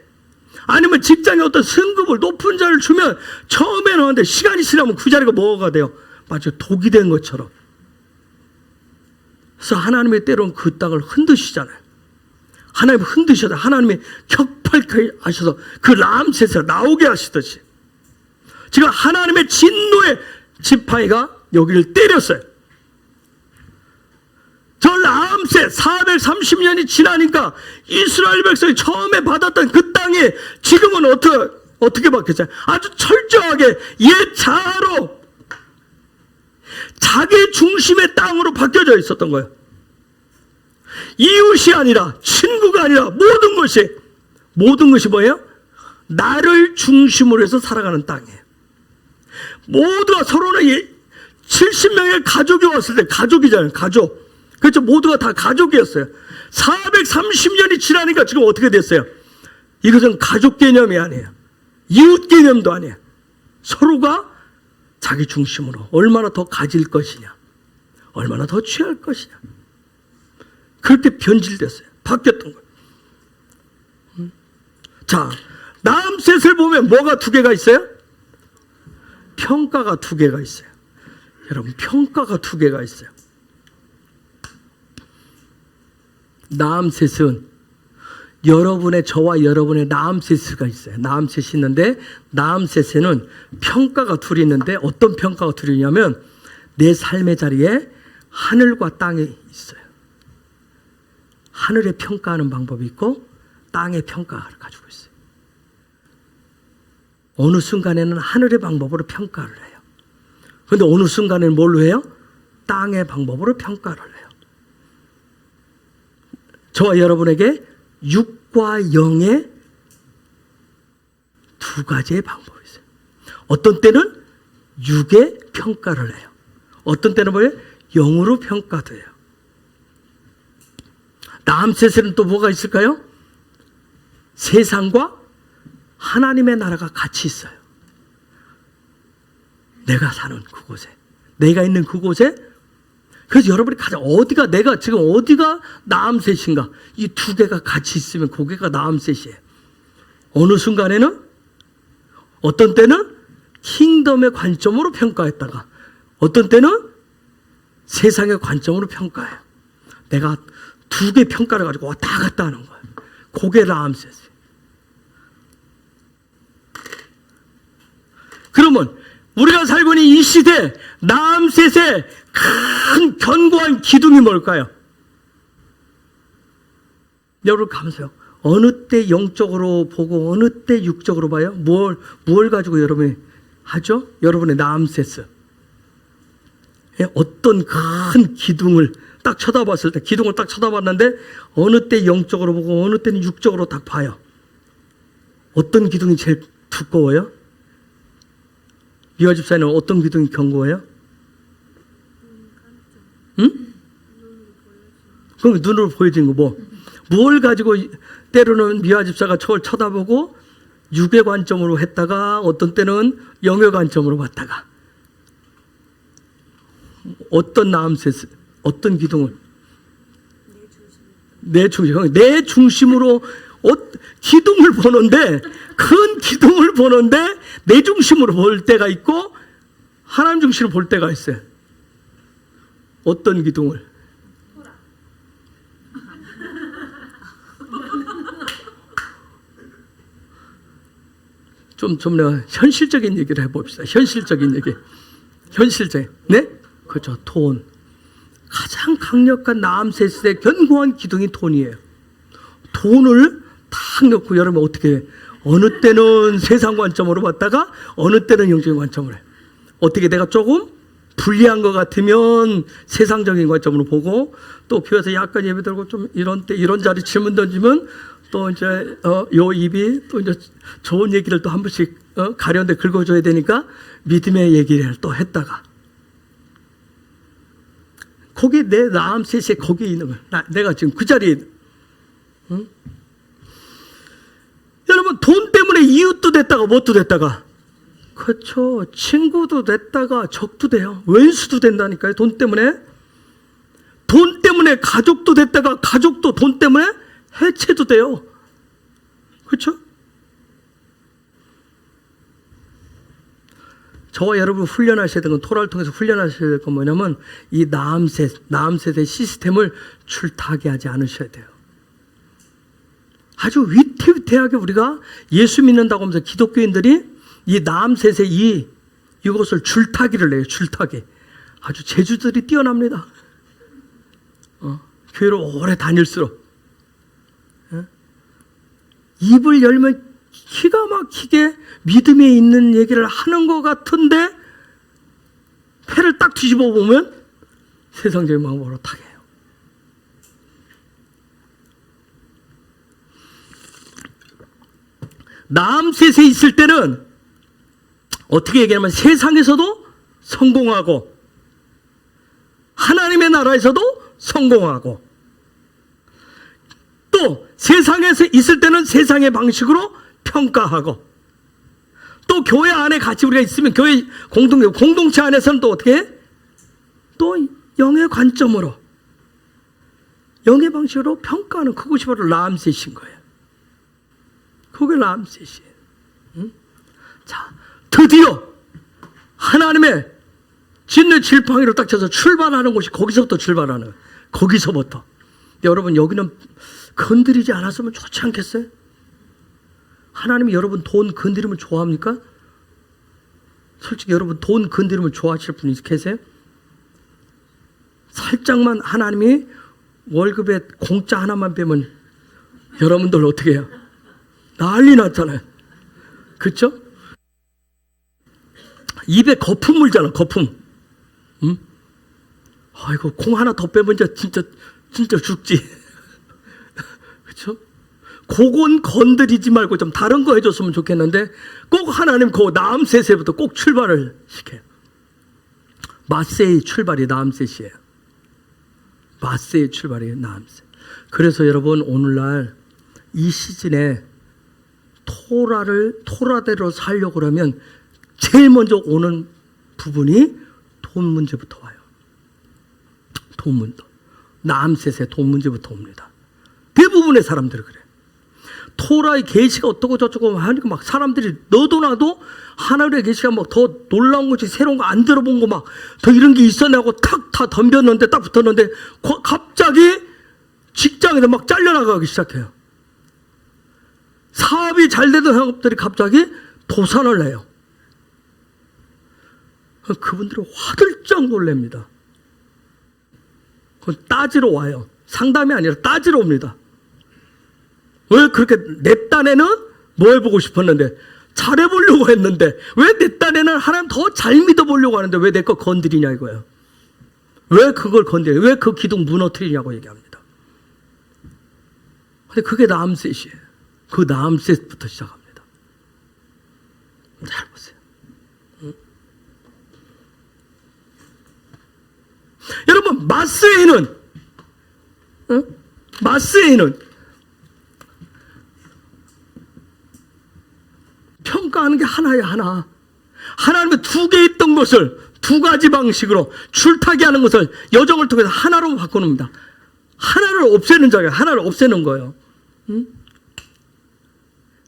아니면 직장에 어떤 승급을, 높은 자를 주면 처음에는 하는데 시간이 지나면 그 자리가 뭐가 돼요? 마치 독이 된 것처럼. 그래서 하나님의 때로는 그 땅을 흔드시잖아요. 하나님이 흔드셔서 하나님이 격팔케 하셔서 그 람셋을 나오게 하시듯이 지금 하나님의 진노의 지팡이가 여기를 때렸어요. 저 람셋 430년이 지나니까 이스라엘 백성이 처음에 받았던 그 땅이 지금은 어떻게 바뀌었어요? 아주 철저하게 옛 자아로, 자기 중심의 땅으로 바뀌어져 있었던 거예요. 이웃이 아니라, 친구가 아니라 모든 것이 뭐예요? 나를 중심으로 해서 살아가는 땅이에요. 모두가 서로는 70명의 가족이 왔을 때, 가족이잖아요. 가족. 그렇죠. 모두가 다 가족이었어요. 430년이 지나니까 지금 어떻게 됐어요? 이것은 가족 개념이 아니에요. 이웃 개념도 아니에요. 서로가 자기 중심으로 얼마나 더 가질 것이냐, 얼마나 더 취할 것이냐. 그렇게 변질됐어요. 바뀌었던 거예요. 자, 남셋을 보면 뭐가 두 개가 있어요? 평가가 두 개가 있어요. 여러분, 평가가 두 개가 있어요. 남셋은 저와 여러분의 남셋가 있어요. 남셋이 있는데, 남셋에는 평가가 둘이 있는데, 어떤 평가가 둘이 있냐면 내 삶의 자리에 하늘과 땅이 있어요. 하늘의 평가하는 방법이 있고 땅의 평가를 가지고 있어요. 어느 순간에는 하늘의 방법으로 평가를 해요. 그런데 어느 순간에는 뭘로 해요? 땅의 방법으로 평가를 해요. 저와 여러분에게 육과 영의 두 가지의 방법이 있어요. 어떤 때는 육의 평가를 해요. 어떤 때는 뭐예요? 영으로 평가도 해요. 남셋에는 또 뭐가 있을까요? 세상과 하나님의 나라가 같이 있어요. 내가 사는 그곳에, 내가 있는 그곳에. 그래서 여러분이 가장 내가 지금 어디가 남셋인가? 이 두 개가 같이 있으면 거기가 남셋이에요. 어느 순간에는, 어떤 때는 킹덤의 관점으로 평가했다가, 어떤 때는 세상의 관점으로 평가해요. 내가 두 개 평가를 가지고 왔다 갔다 하는 거예요. 그게 남셋이에요. 그러면 우리가 살고 있는 이 시대 남셋의 큰 견고한 기둥이 뭘까요? 여러분 감사해요. 어느 때 영적으로 보고 어느 때 육적으로 봐요? 뭘 가지고 여러분이 하죠? 여러분의 남셋은 어떤 큰 기둥을 딱 쳐다봤을 때, 기둥을 딱 쳐다봤는데 어느 때 영적으로 보고 어느 때는 육적으로 딱 봐요. 어떤 기둥이 제일 두꺼워요? 미화 집사님은 어떤 기둥이 견고해요? 응? 그럼 눈으로 보여지는 거 뭐? 뭘 가지고 때로는 미화 집사가 저걸 쳐다보고 육의 관점으로 했다가 어떤 때는 영의 관점으로 봤다가 어떤 남셋, 어떤 기둥을 내 중심으로 기둥을 보는데 큰 기둥을 보는데 내 중심으로 볼 때가 있고 하나님 중심으로 볼 때가 있어요. 어떤 기둥을? 좀 내가 현실적인 얘기를 해봅시다. 현실적인 얘기. 네? 그렇죠. 돈. 가장 강력한 남셋의 견고한 기둥이 돈이에요. 돈을 탁 넣고 여러분 어떻게 해? 어느 때는 세상 관점으로 봤다가 어느 때는 영적인 관점으로 해. 어떻게 내가 조금 불리한 것 같으면 세상적인 관점으로 보고 또 교회에서 약간 예배 들고 좀 이런 때 이런 자리 질문 던지면 또 이제 요 입이 또 이제 좋은 얘기를 또 한 번씩 가려운데 긁어줘야 되니까 믿음의 얘기를 또 했다가 거기 내 남셋에 거기에 있는 거야. 내가 지금 그 자리에 응? 여러분 돈 때문에 이웃도 됐다가 뭣도 됐다가 그렇죠. 친구도 됐다가 적도 돼요. 왼수도 된다니까요. 돈 때문에 가족도 됐다가 가족도 돈 때문에 해체도 돼요. 그렇죠? 저와 여러분 훈련하셔야 되는 건 토라를 통해서 훈련하셔야 될 건 뭐냐면 이 남셋의 시스템을 출타하게 하지 않으셔야 돼요. 아주 위태위태하게 우리가 예수 믿는다고 하면서 기독교인들이 이 남셋의 이것을 줄타기를 해요. 줄타기. 아주 재주들이 뛰어납니다. 교회를 오래 다닐수록 입을 열면 기가 막히게 믿음에 있는 얘기를 하는 것 같은데 패를 딱 뒤집어 보면 세상적인 방법으로 타게 해요. 남셋에 있을 때는 어떻게 얘기하면 세상에서도 성공하고 하나님의 나라에서도 성공하고 또 세상에서 있을 때는 세상의 방식으로 평가하고 또 교회 안에 같이 우리가 있으면 교회 공동체 안에서는 또 어떻게 해? 또 영의 관점으로 영의 방식으로 평가하는 그것이 바로 람셋인 거예요. 그게 람셋이에요. 자, 드디어 하나님의 진노의 지팡이로 딱 쳐서 출발하는 곳이 거기서부터 출발하는 거예요. 거기서부터. 여러분, 여기는 건드리지 않았으면 좋지 않겠어요? 하나님이 여러분 돈 건드리면 좋아합니까? 솔직히 여러분 돈 건드리면 좋아하실 분이 계세요? 살짝만 하나님이 월급에 공짜 하나만 빼면 여러분들 어떻게 해요? 난리 났잖아요. 그렇죠? 입에 거품 물잖아, 거품. 응? 아이고, 공 하나 더 빼면 진짜 죽지. 그렇죠? 그건 건드리지 말고 좀 다른 거 해줬으면 좋겠는데 꼭 하나님 그 나암셋에부터 꼭 출발을 시켜요. 마세의 출발이 나암셋이에요. 마세의 출발이 나암셋. 그래서 여러분 오늘날 이 시즌에 토라대로 살려고 그러면 제일 먼저 오는 부분이 돈 문제부터 와요. 돈 문제. 나암셋의 돈 문제부터 옵니다. 대부분의 사람들이 그래요. 토라의 계시가 어떻고 저쩌고 하니까 막 사람들이 너도 나도 하나님의 계시가 막 더 놀라운 것이 새로운 거 안 들어본 거 막 더 이런 게 있었네 하고 탁 다 덤볐는데 딱 붙었는데 갑자기 직장에서 막 잘려나가기 시작해요. 사업이 잘 되던 사업들이 갑자기 도산을 내요. 그분들이 화들짝 놀랍니다. 그건 따지러 와요. 상담이 아니라 따지러 옵니다. 왜 그렇게 내 딴에는 뭐 해보고 싶었는데 잘해보려고 했는데 왜 내 딴에는 하나님 더 잘 믿어보려고 하는데 왜 내 거 건드리냐 이거예요. 왜 그걸 건드려? 왜 그 기둥 무너뜨리냐고 얘기합니다. 근데 그게 나암셋이에요. 그 나암셋부터 시작합니다. 잘 보세요. 여러분 마세이는 평가하는 게 하나예요. 하나. 하나님의 두 개 있던 것을 두 가지 방식으로 줄타기 하는 것을 여정을 통해서 하나로 바꾸는겁니다. 하나를 없애는 자가 하나를 없애는 거예요.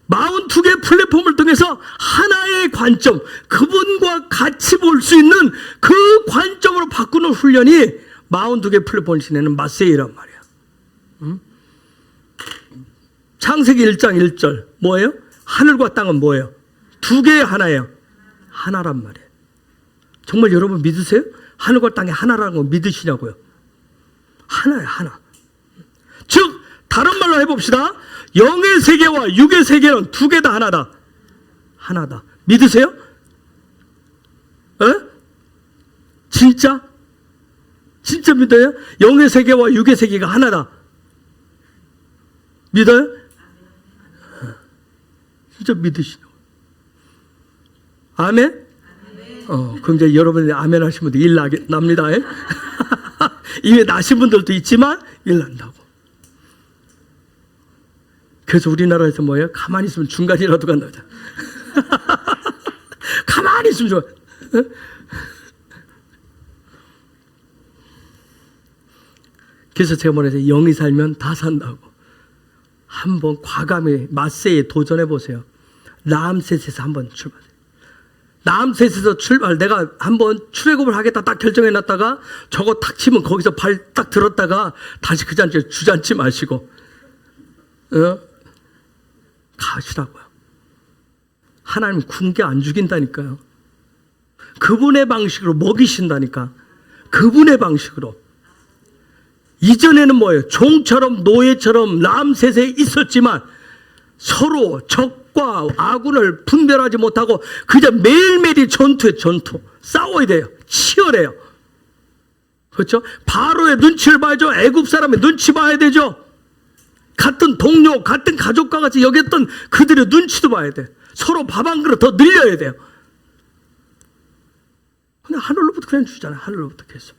42개의 플랫폼을 통해서 하나의 관점, 그분과 같이 볼 수 있는 그 관점으로 바꾸는 훈련이 42개의 플랫폼을 지내는 마세이란 말이야. 창세기 1장 1절 뭐예요? 하늘과 땅은 뭐예요? 두 개의 하나예요. 하나란 말이에요. 정말 여러분 믿으세요? 하늘과 땅이 하나라는 거 믿으시냐고요? 하나예요, 하나. 즉 다른 말로 해봅시다. 영의 세계와 육의 세계는 두 개 다 하나다. 하나다. 믿으세요? 에? 진짜? 진짜 믿어요? 영의 세계와 육의 세계가 하나다. 믿어요? 진짜 믿으시죠? 아멘? 그럼 이제 여러분이 아멘 하시면 일 납니다. 이미 나신 분들도 있지만 일 난다고. 그래서 우리나라에서 뭐예요? 가만히 있으면 중간이라도 간다. 가만히 있으면 좋아. 그래서 제가 뭐래요? 영이 살면 다 산다고. 한번 과감히 마세에 도전해 보세요. 라암셋에서 한번 출발해요. 라암셋에서 내가 한번 출애굽을 하겠다 딱 결정해 놨다가 저거 탁 치면 거기서 발 딱 들었다가 다시 그 자리에 주저앉지 마시고 가시라고요. 하나님 군게 안 죽인다니까요. 그분의 방식으로 먹이신다니까. 그분의 방식으로. 이전에는 뭐예요? 종처럼 노예처럼 라암셋에 있었지만 서로 적과 아군을 분별하지 못하고 그저 매일매일이 전투에 전투. 싸워야 돼요. 치열해요. 그렇죠? 바로의 눈치를 봐야죠. 애굽 사람의 눈치 봐야 되죠. 같은 동료, 같은 가족과 같이 여겼던 그들의 눈치도 봐야 돼. 서로 밥 한 그릇 더 늘려야 돼요. 근데 하늘로부터 그냥 주잖아요. 하늘로부터 계속.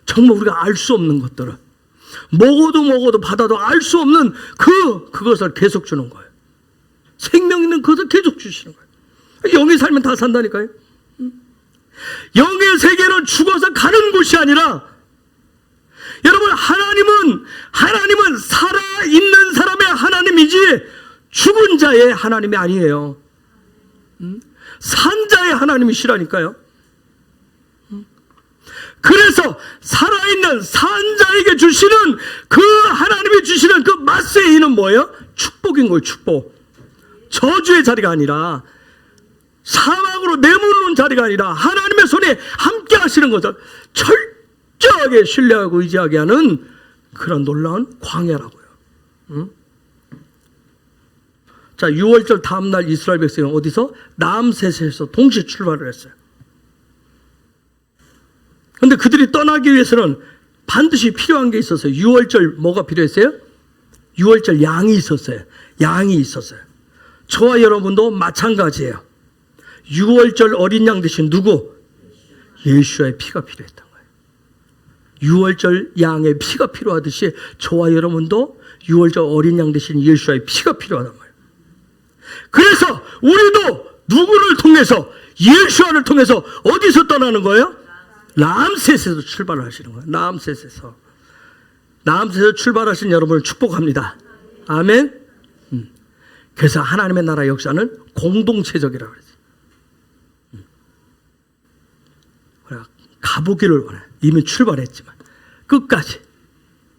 정말 우리가 알 수 없는 것들을 먹어도 받아도 알 수 없는 그것을 계속 주는 거예요. 생명 있는 그것을 계속 주시는 거예요. 영이 살면 다 산다니까요. 영의 세계는 죽어서 가는 곳이 아니라 여러분 하나님 산자의 하나님이 아니에요. 산자의 하나님이시라니까요. 그래서 살아있는 산자에게 주시는 그 하나님이 주시는 그 마세이는 뭐예요? 축복인 거예요. 축복. 저주의 자리가 아니라, 사망으로 내몰는 자리가 아니라 하나님의 손에 함께 하시는 것을 철저하게 신뢰하고 의지하게 하는 그런 놀라운 광야라고요. 자, 6월절 다음날 이스라엘 백성은 어디서? 람세스에서 동시에 출발을 했어요. 근데 그들이 떠나기 위해서는 반드시 필요한 게 있었어요. 6월절 뭐가 필요했어요? 6월절 양이 있었어요. 양이 있었어요. 저와 여러분도 마찬가지예요. 6월절 어린 양 대신 누구? 예수와의 피가 필요했던 거예요. 6월절 양의 피가 필요하듯이 저와 여러분도 6월절 어린 양 대신 예수와의 피가 필요하단 말이에요. 그래서 우리도 누구를 통해서, 예수와를 통해서 어디서 떠나는 거예요? 람세스에서 출발을 하시는 거예요. 람세스에서 출발하신 여러분을 축복합니다. 아멘. 그래서 하나님의 나라 역사는 공동체적이라고 그랬어요. 가보기를 원해. 이미 출발했지만 끝까지.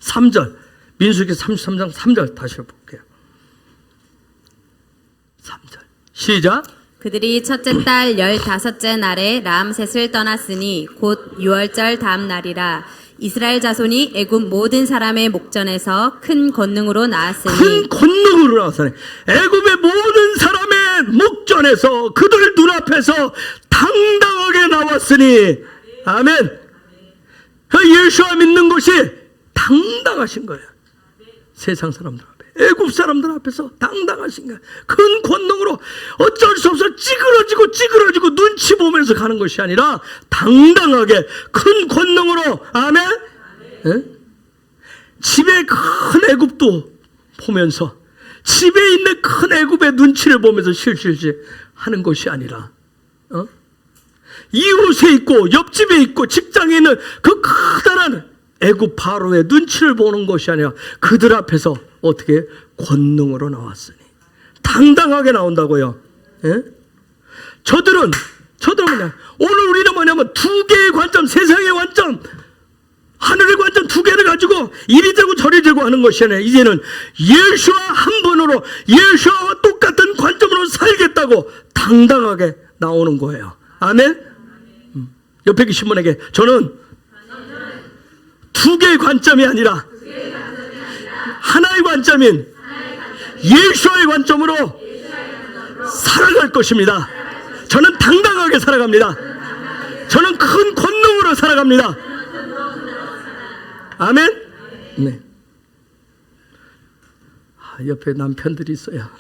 3절 민수기 33장 3절 다시 볼게요. 3절 시작. 그들이 첫째 달 15째 날에 람셋을 떠났으니 곧 6월절 다음 날이라. 이스라엘 자손이 애굽 모든 사람의 목전에서 큰 권능으로 나왔으니. 큰 권능으로 나왔으니. 애굽의 모든 사람의 목전에서 그들 눈앞에서 당당하게 나왔으니. 아멘. 그 예수와 믿는 것이 당당하신 거예요. 세상 사람들 앞에, 애굽 사람들 앞에서 당당하신 거예요. 큰 권능으로 어쩔 수 없어 찌그러지고 눈치 보면서 가는 것이 아니라 당당하게 큰 권능으로. 아멘. 네? 집에 큰 애굽도 보면서, 집에 있는 큰 애굽의 눈치를 보면서 실실실 하는 것이 아니라, 이웃에 있고 옆집에 있고 직장에 있는 그 커다란 애굽 바로의 눈치를 보는 것이 아니라 그들 앞에서 어떻게 권능으로 나왔으니. 당당하게 나온다고요. 예? 저들은 그냥 오늘 우리는 뭐냐면 두 개의 관점, 세상의 관점, 하늘의 관점 두 개를 가지고 이리 되고 저리 되고 하는 것이 아니라 이제는 예수와 한 분으로, 예수와 똑같은 관점으로 살겠다고 당당하게 나오는 거예요. 아멘. 옆에 계신 분에게 저는 두 개의 관점이 아니라 하나의 관점인 예수와의 관점으로 살아갈 것입니다. 저는 당당하게 살아갑니다. 저는 큰 권능으로 살아갑니다. 아멘. 네. 옆에 남편들이 있어야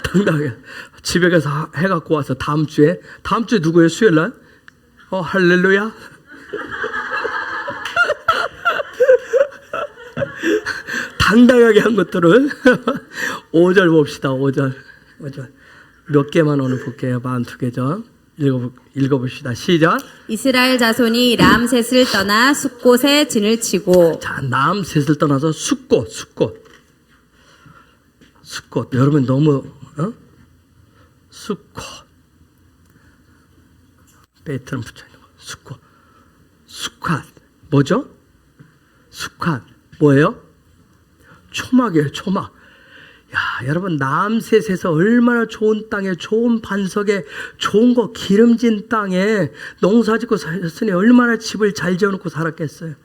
당당하게 집에 가서 해갖고 와서 다음 주에 누구예요? 수요일날? 할렐루야. 당당하게 한 것들을 5절 봅시다. 5절 몇 개만 오늘 볼게요. 42개죠. 읽어봅시다. 시작. 이스라엘 자손이 람셋을 떠나 숫곳에 진을 치고. 자, 람셋을 떠나서 숫곳. 여러분 너무 숫곳 베이트는 붙여있는 거. 숫갓 뭐죠? 숫갓 뭐예요? 초막이에요. 초막. 야, 여러분 람셋에서 얼마나 좋은 땅에, 좋은 반석에, 좋은 거 기름진 땅에 농사짓고 살았으니 얼마나 집을 잘 지어놓고 살았겠어요.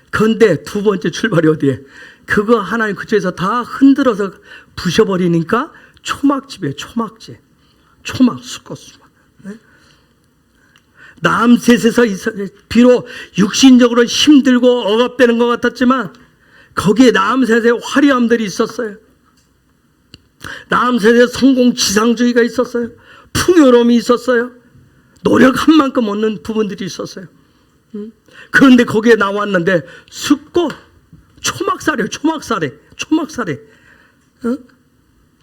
그런데 두 번째 출발이 어디에? 그거 하나님 그쪽에서 다 흔들어서 부셔버리니까 초막집이에요. 초막집. 초막, 숫꽃. 네? 람셋에서 비록 육신적으로 힘들고 억압되는 것 같았지만 거기에 람셋의 화려함들이 있었어요. 람셋의 성공 지상주의가 있었어요. 풍요로움이 있었어요. 노력한 만큼 얻는 부분들이 있었어요. 그런데 거기에 나왔는데 숫꽃, 초막살이에요. 초막살이.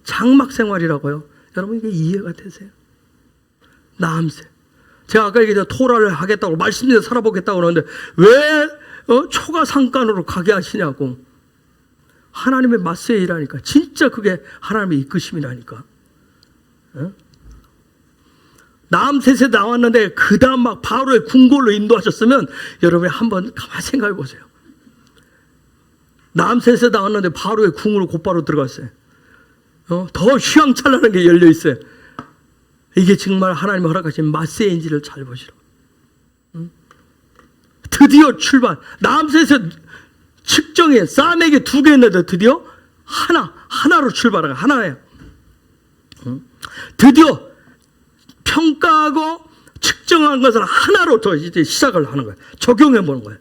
장막 생활이라고요. 여러분 이게 이해가 되세요? 람셋. 제가 아까 얘기했죠. 토라를 하겠다고, 말씀대로 살아보겠다고 그러는데 왜 초가 상간으로 가게 하시냐고. 하나님의 마세이라니까. 진짜 그게 하나님의 이끄심이라니까. 남셋에 나왔는데 그 다음 막 바로의 궁궐로 인도하셨으면 여러분이 한번 가만히 생각해 보세요. 남셋에 나왔는데 바로의 궁으로 곧바로 들어갔어요. 더 휘황찬란한 게 열려 있어요. 이게 정말 하나님이 허락하신 마세인지를 잘 보시라고. 드디어 출발. 남셋에서 측정해 쌈에게 2개 했는데 드디어 하나로 출발하가 하나예요. 드디어 평가하고 측정한 것을 하나로 더 이제 시작을 하는 거예요. 적용해 보는 거예요.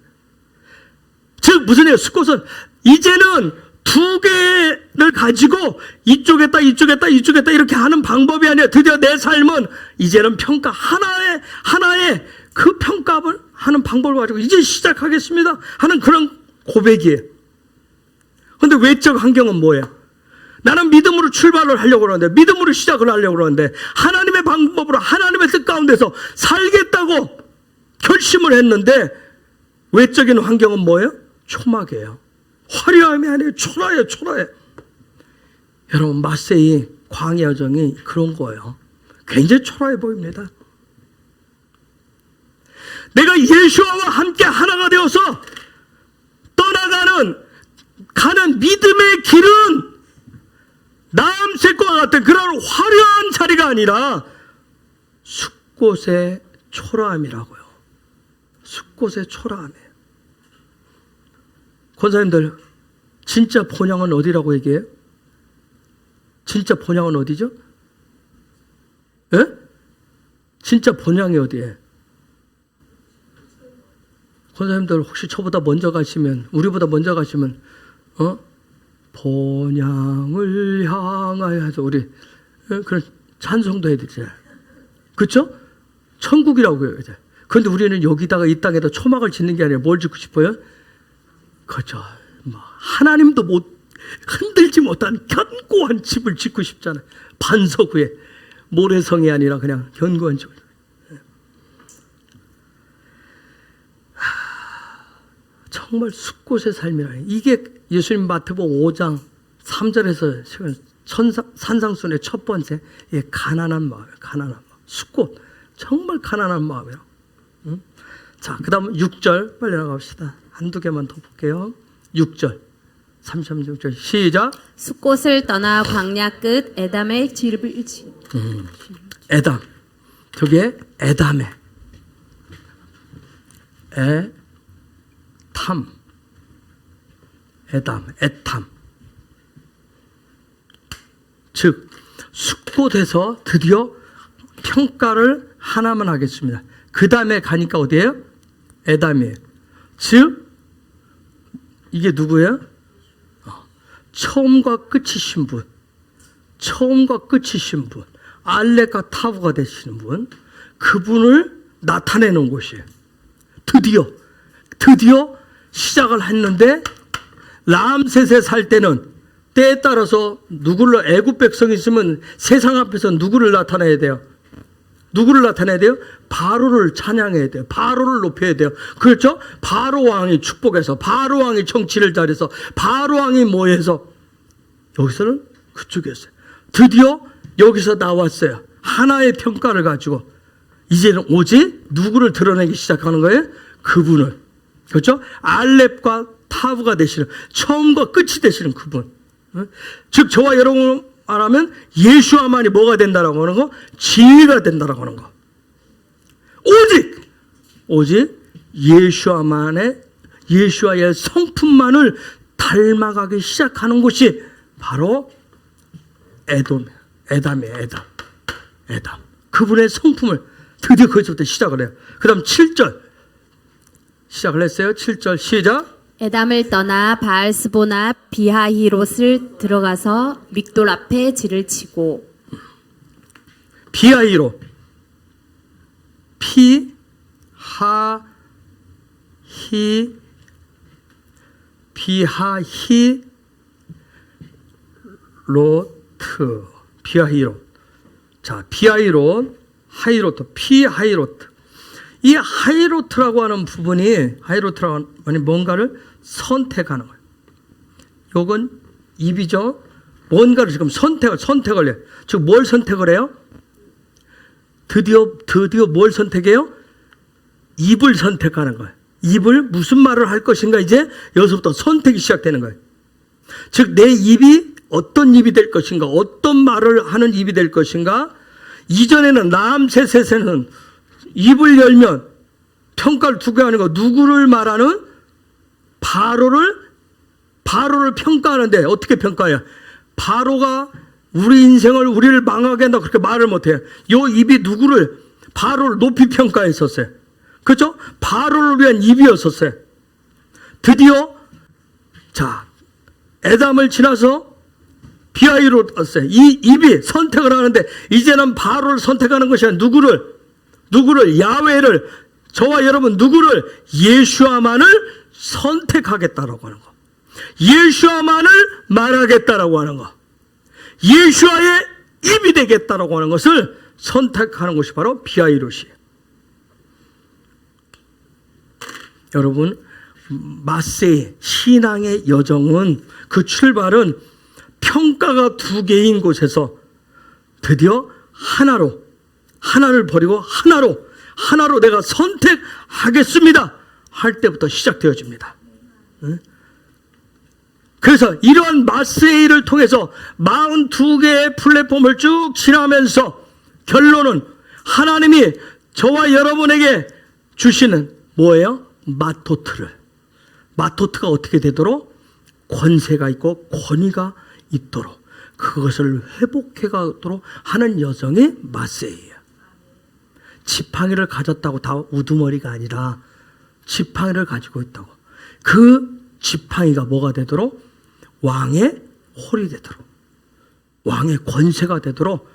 즉 무슨 얘기예요? 숫꽃은 이제는 2개를 가지고 이쪽에다 이렇게 하는 방법이 아니라 드디어 내 삶은 이제는 평가 하나의 그 평가를 하는 방법을 가지고 이제 시작하겠습니다 하는 그런 고백이에요. 그런데 외적 환경은 뭐예요? 나는 믿음으로 출발을 하려고 그러는데, 믿음으로 시작을 하려고 그러는데, 하나님의 방법으로 하나님의 뜻 가운데서 살겠다고 결심을 했는데, 외적인 환경은 뭐예요? 초막이에요. 화려함이 아니에요. 초라해. 여러분, 마세이 광야 여정이 그런 거예요. 굉장히 초라해 보입니다. 내가 예수와 함께 하나가 되어서 가는 믿음의 길은 남색과 같은 그런 화려한 자리가 아니라 숫꽃의 초라함이라고요. 숫꽃의 초라함이에요. 권사님들, 진짜 본향은 어디라고 얘기해요? 진짜 본향은 어디죠? 예? 진짜 본향이 어디예요? 권사님들 혹시 저보다 먼저 가시면, 우리보다 먼저 가시면 본향을 향하여 해서 우리 그런 찬송도 해야 되잖아요. 그렇죠? 천국이라고 해요. 그런데 우리는 여기다가 이 땅에다 초막을 짓는 게 아니라 뭘 짓고 싶어요? 그렇죠. 하나님도 흔들지 못한 견고한 집을 짓고 싶잖아요. 반석 위에 모래성이 아니라 그냥 견고한 집을. 정말 숫꽃의 삶이라니. 이게 예수님 마태복음 5장 3절에서 산상순의 첫 번째 가난한 마음이에요. 가난한 마음. 숫꽃. 정말 가난한 마음이에요. 자, 그 다음 6절 빨리 나갑시다. 한두 개만 더 볼게요. 6절 36절 시작. 숫꽃을 떠나 광야 끝 에담의 집을 에담. 저게 에담의 에탐. 즉 숫꽃에서 드디어 평가를 하나만 하겠습니다. 그 다음에 가니까 어디예요? 에담이에요. 즉 이게 누구예요? 처음과 끝이신 분. 알렉과 타브가 되시는 분. 그분을 나타내는 곳이에요. 드디어 시작을 했는데, 람셋에 살 때는 때에 따라서 누구를, 애굽 백성이 있으면 세상 앞에서 누구를 나타내야 돼요? 바로를 찬양해야 돼요. 바로를 높여야 돼요. 그렇죠? 바로 왕이 축복해서, 바로 왕이 정치를 잘해서, 바로 왕이 뭐해서, 여기서는 그쪽이었어요. 드디어 여기서 나왔어요. 하나의 평가를 가지고 이제는 오직 누구를 드러내기 시작하는 거예요? 그분을. 그렇죠? 알렙과 타브가 되시는, 처음과 끝이 되시는 그분. 즉 저와 여러분 말하면 예수와만이 뭐가 된다라고 하는 거? 지위가 된다라고 하는 거. 오직 예수와의 성품만을 닮아가기 시작하는 곳이 바로 에담이에요. 그분의 성품을 드디어 거기서부터 시작을 해요. 그 다음 7절 시작을 했어요. 7절 시작. 에담을 떠나 바알스보나 비하히롯을 들어가서 믹돌 앞에 질을 치고. 비하히롯. 비하히롯. 자, 비하히롯, 피하히롯. 이 하이로트라고 하는 부분이 뭔가를 선택하는 거예요. 요건 입이죠. 뭔가를 지금 선택을 해요. 지금 뭘 선택을 해요? 드디어 뭘 선택해요? 입을 선택하는 거예요. 입을 무슨 말을 할 것인가 이제 여기서부터 선택이 시작되는 거예요. 즉 내 입이 어떤 입이 될 것인가, 어떤 말을 하는 입이 될 것인가. 이전에는 라암세셋에는 입을 열면 평가를 두게 하는 거, 누구를 말하는? 바로를 평가하는데 어떻게 평가해요? 바로가 우리를 망하게 한다 그렇게 말을 못해요. 요 입이 바로를 높이 평가했었어요. 그렇죠? 바로를 위한 입이었었어요. 드디어 에담을 지나서 비하이로 왔어요. 이 입이 선택을 하는데 이제는 바로를 선택하는 것이 아니라 누구를 야훼를, 저와 여러분 누구를? 예수아만을 선택하겠다라고 하는 거. 예수아만을 말하겠다라고 하는 거. 예수아의 입이 되겠다라고 하는 것을 선택하는 것이 바로 비하이롯이에요. 여러분, 마세의 신앙의 여정은, 그 출발은 평가가 두 개인 곳에서 드디어 하나를 버리고 하나로 내가 선택하겠습니다 할 때부터 시작되어집니다. 그래서 이러한 마세이를 통해서 42개의 플랫폼을 쭉 지나면서 결론은 하나님이 저와 여러분에게 주시는 뭐예요? 마토트가 어떻게 되도록? 권세가 있고 권위가 있도록, 그것을 회복해 가도록 하는 여정이 마세이예요. 지팡이를 가졌다고 다 우두머리가 아니라 지팡이를 가지고 있다고. 그 지팡이가 뭐가 되도록? 왕의 홀이 되도록, 왕의 권세가 되도록,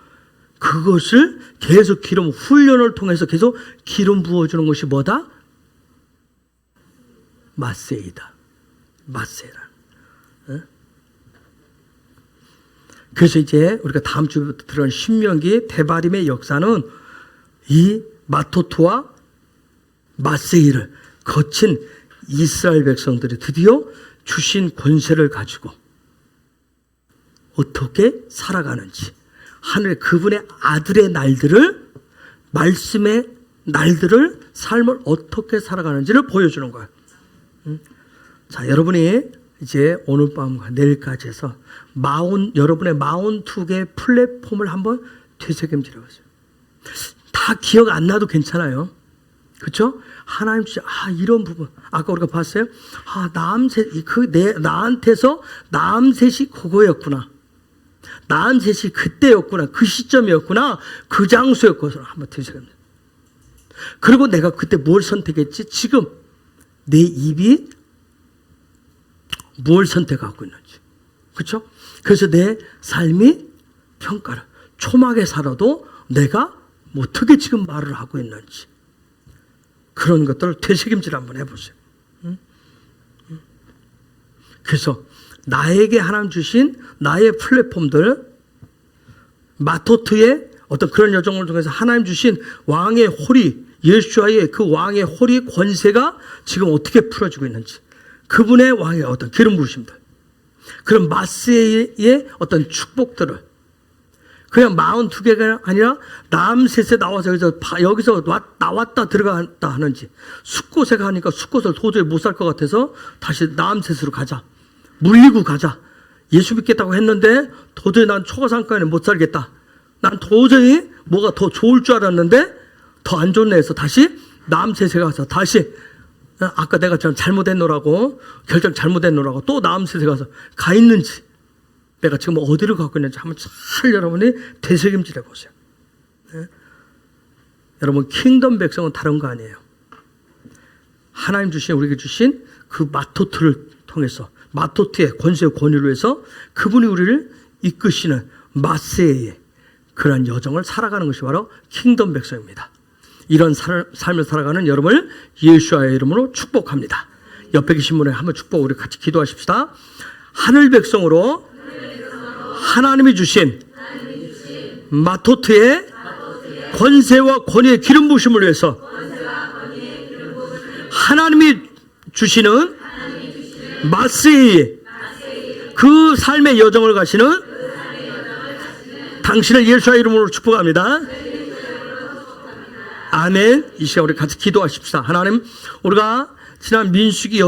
그것을 계속 훈련을 통해서 계속 기름 부어주는 것이 뭐다? 마세이다. 마세이라. 그래서 이제 우리가 다음 주부터 들어간 신명기 데바림의 역사는 이 마토트와 마세이를 거친 이스라엘 백성들이 드디어 주신 권세를 가지고 어떻게 살아가는지, 하늘 그분의 아들의 날들을, 말씀의 날들을, 삶을 어떻게 살아가는지를 보여주는 거예요. 자, 여러분이 이제 오늘 밤과 내일까지 해서 여러분의 42개의 플랫폼을 한번 되새김질해 보세요. 다 기억 안 나도 괜찮아요. 그렇죠? 하나님 진짜 이런 부분 아까 우리가 봤어요. 나한테서 나암셋이 그거였구나. 나암셋이 그때였구나. 그 시점이었구나. 그 장소였구나. 한번 되새깁니다. 그리고 내가 그때 뭘 선택했지? 지금 내 입이 뭘 선택하고 있는지. 그렇죠? 그래서 내 삶이 평가를, 초막에 살아도 내가 어떻게 지금 말을 하고 있는지, 그런 것들을 되새김질 한번 해보세요. 그래서 나에게 하나님 주신 나의 플랫폼들, 마토트의 어떤 그런 여정을 통해서 하나님 주신 왕의 홀이, 예수와의 그 왕의 홀이, 권세가 지금 어떻게 풀어지고 있는지, 그분의 왕의 어떤 기름 부으심들, 그런 마세의 어떤 축복들을 그냥 42개가 아니라 남셋에 나와서 여기서 나왔다 들어갔다 하는지, 숫곳에 가니까 숫곳을 도저히 못 살 것 같아서 다시 남셋으로 가자, 물리고 가자. 예수 믿겠다고 했는데 도저히 난 초가상가에는 못 살겠다. 난 도저히 뭐가 더 좋을 줄 알았는데 더 안 좋네 해서 다시 남셋에 가서 다시 아까 내가 잘못했노라고, 결정 잘못했노라고 또 남셋에 가서 가 있는지, 내가 지금 어디를 가고 있는지 한번 잘 여러분이 되새김질 해보세요. 네? 여러분, 킹덤 백성은 다른 거 아니에요. 하나님 우리에게 주신 그 마토트를 통해서, 마토트의 권세와 권위로 해서 그분이 우리를 이끄시는 마세의 그러한 여정을 살아가는 것이 바로 킹덤 백성입니다. 이런 삶을 살아가는 여러분을 예수와의 이름으로 축복합니다. 옆에 계신 분에 한번 축복, 우리 같이 기도하십시다. 하늘 백성으로 하나님이 주신 마토트의 권세와 권위의 기름 부으심을 위해서 하나님이 주시는 마세의 그 삶의 여정을 가시는 당신을 예수의 이름으로 축복합니다. 아멘. 이 시간 우리 같이 기도하십시다. 하나님, 우리가 지난 민수기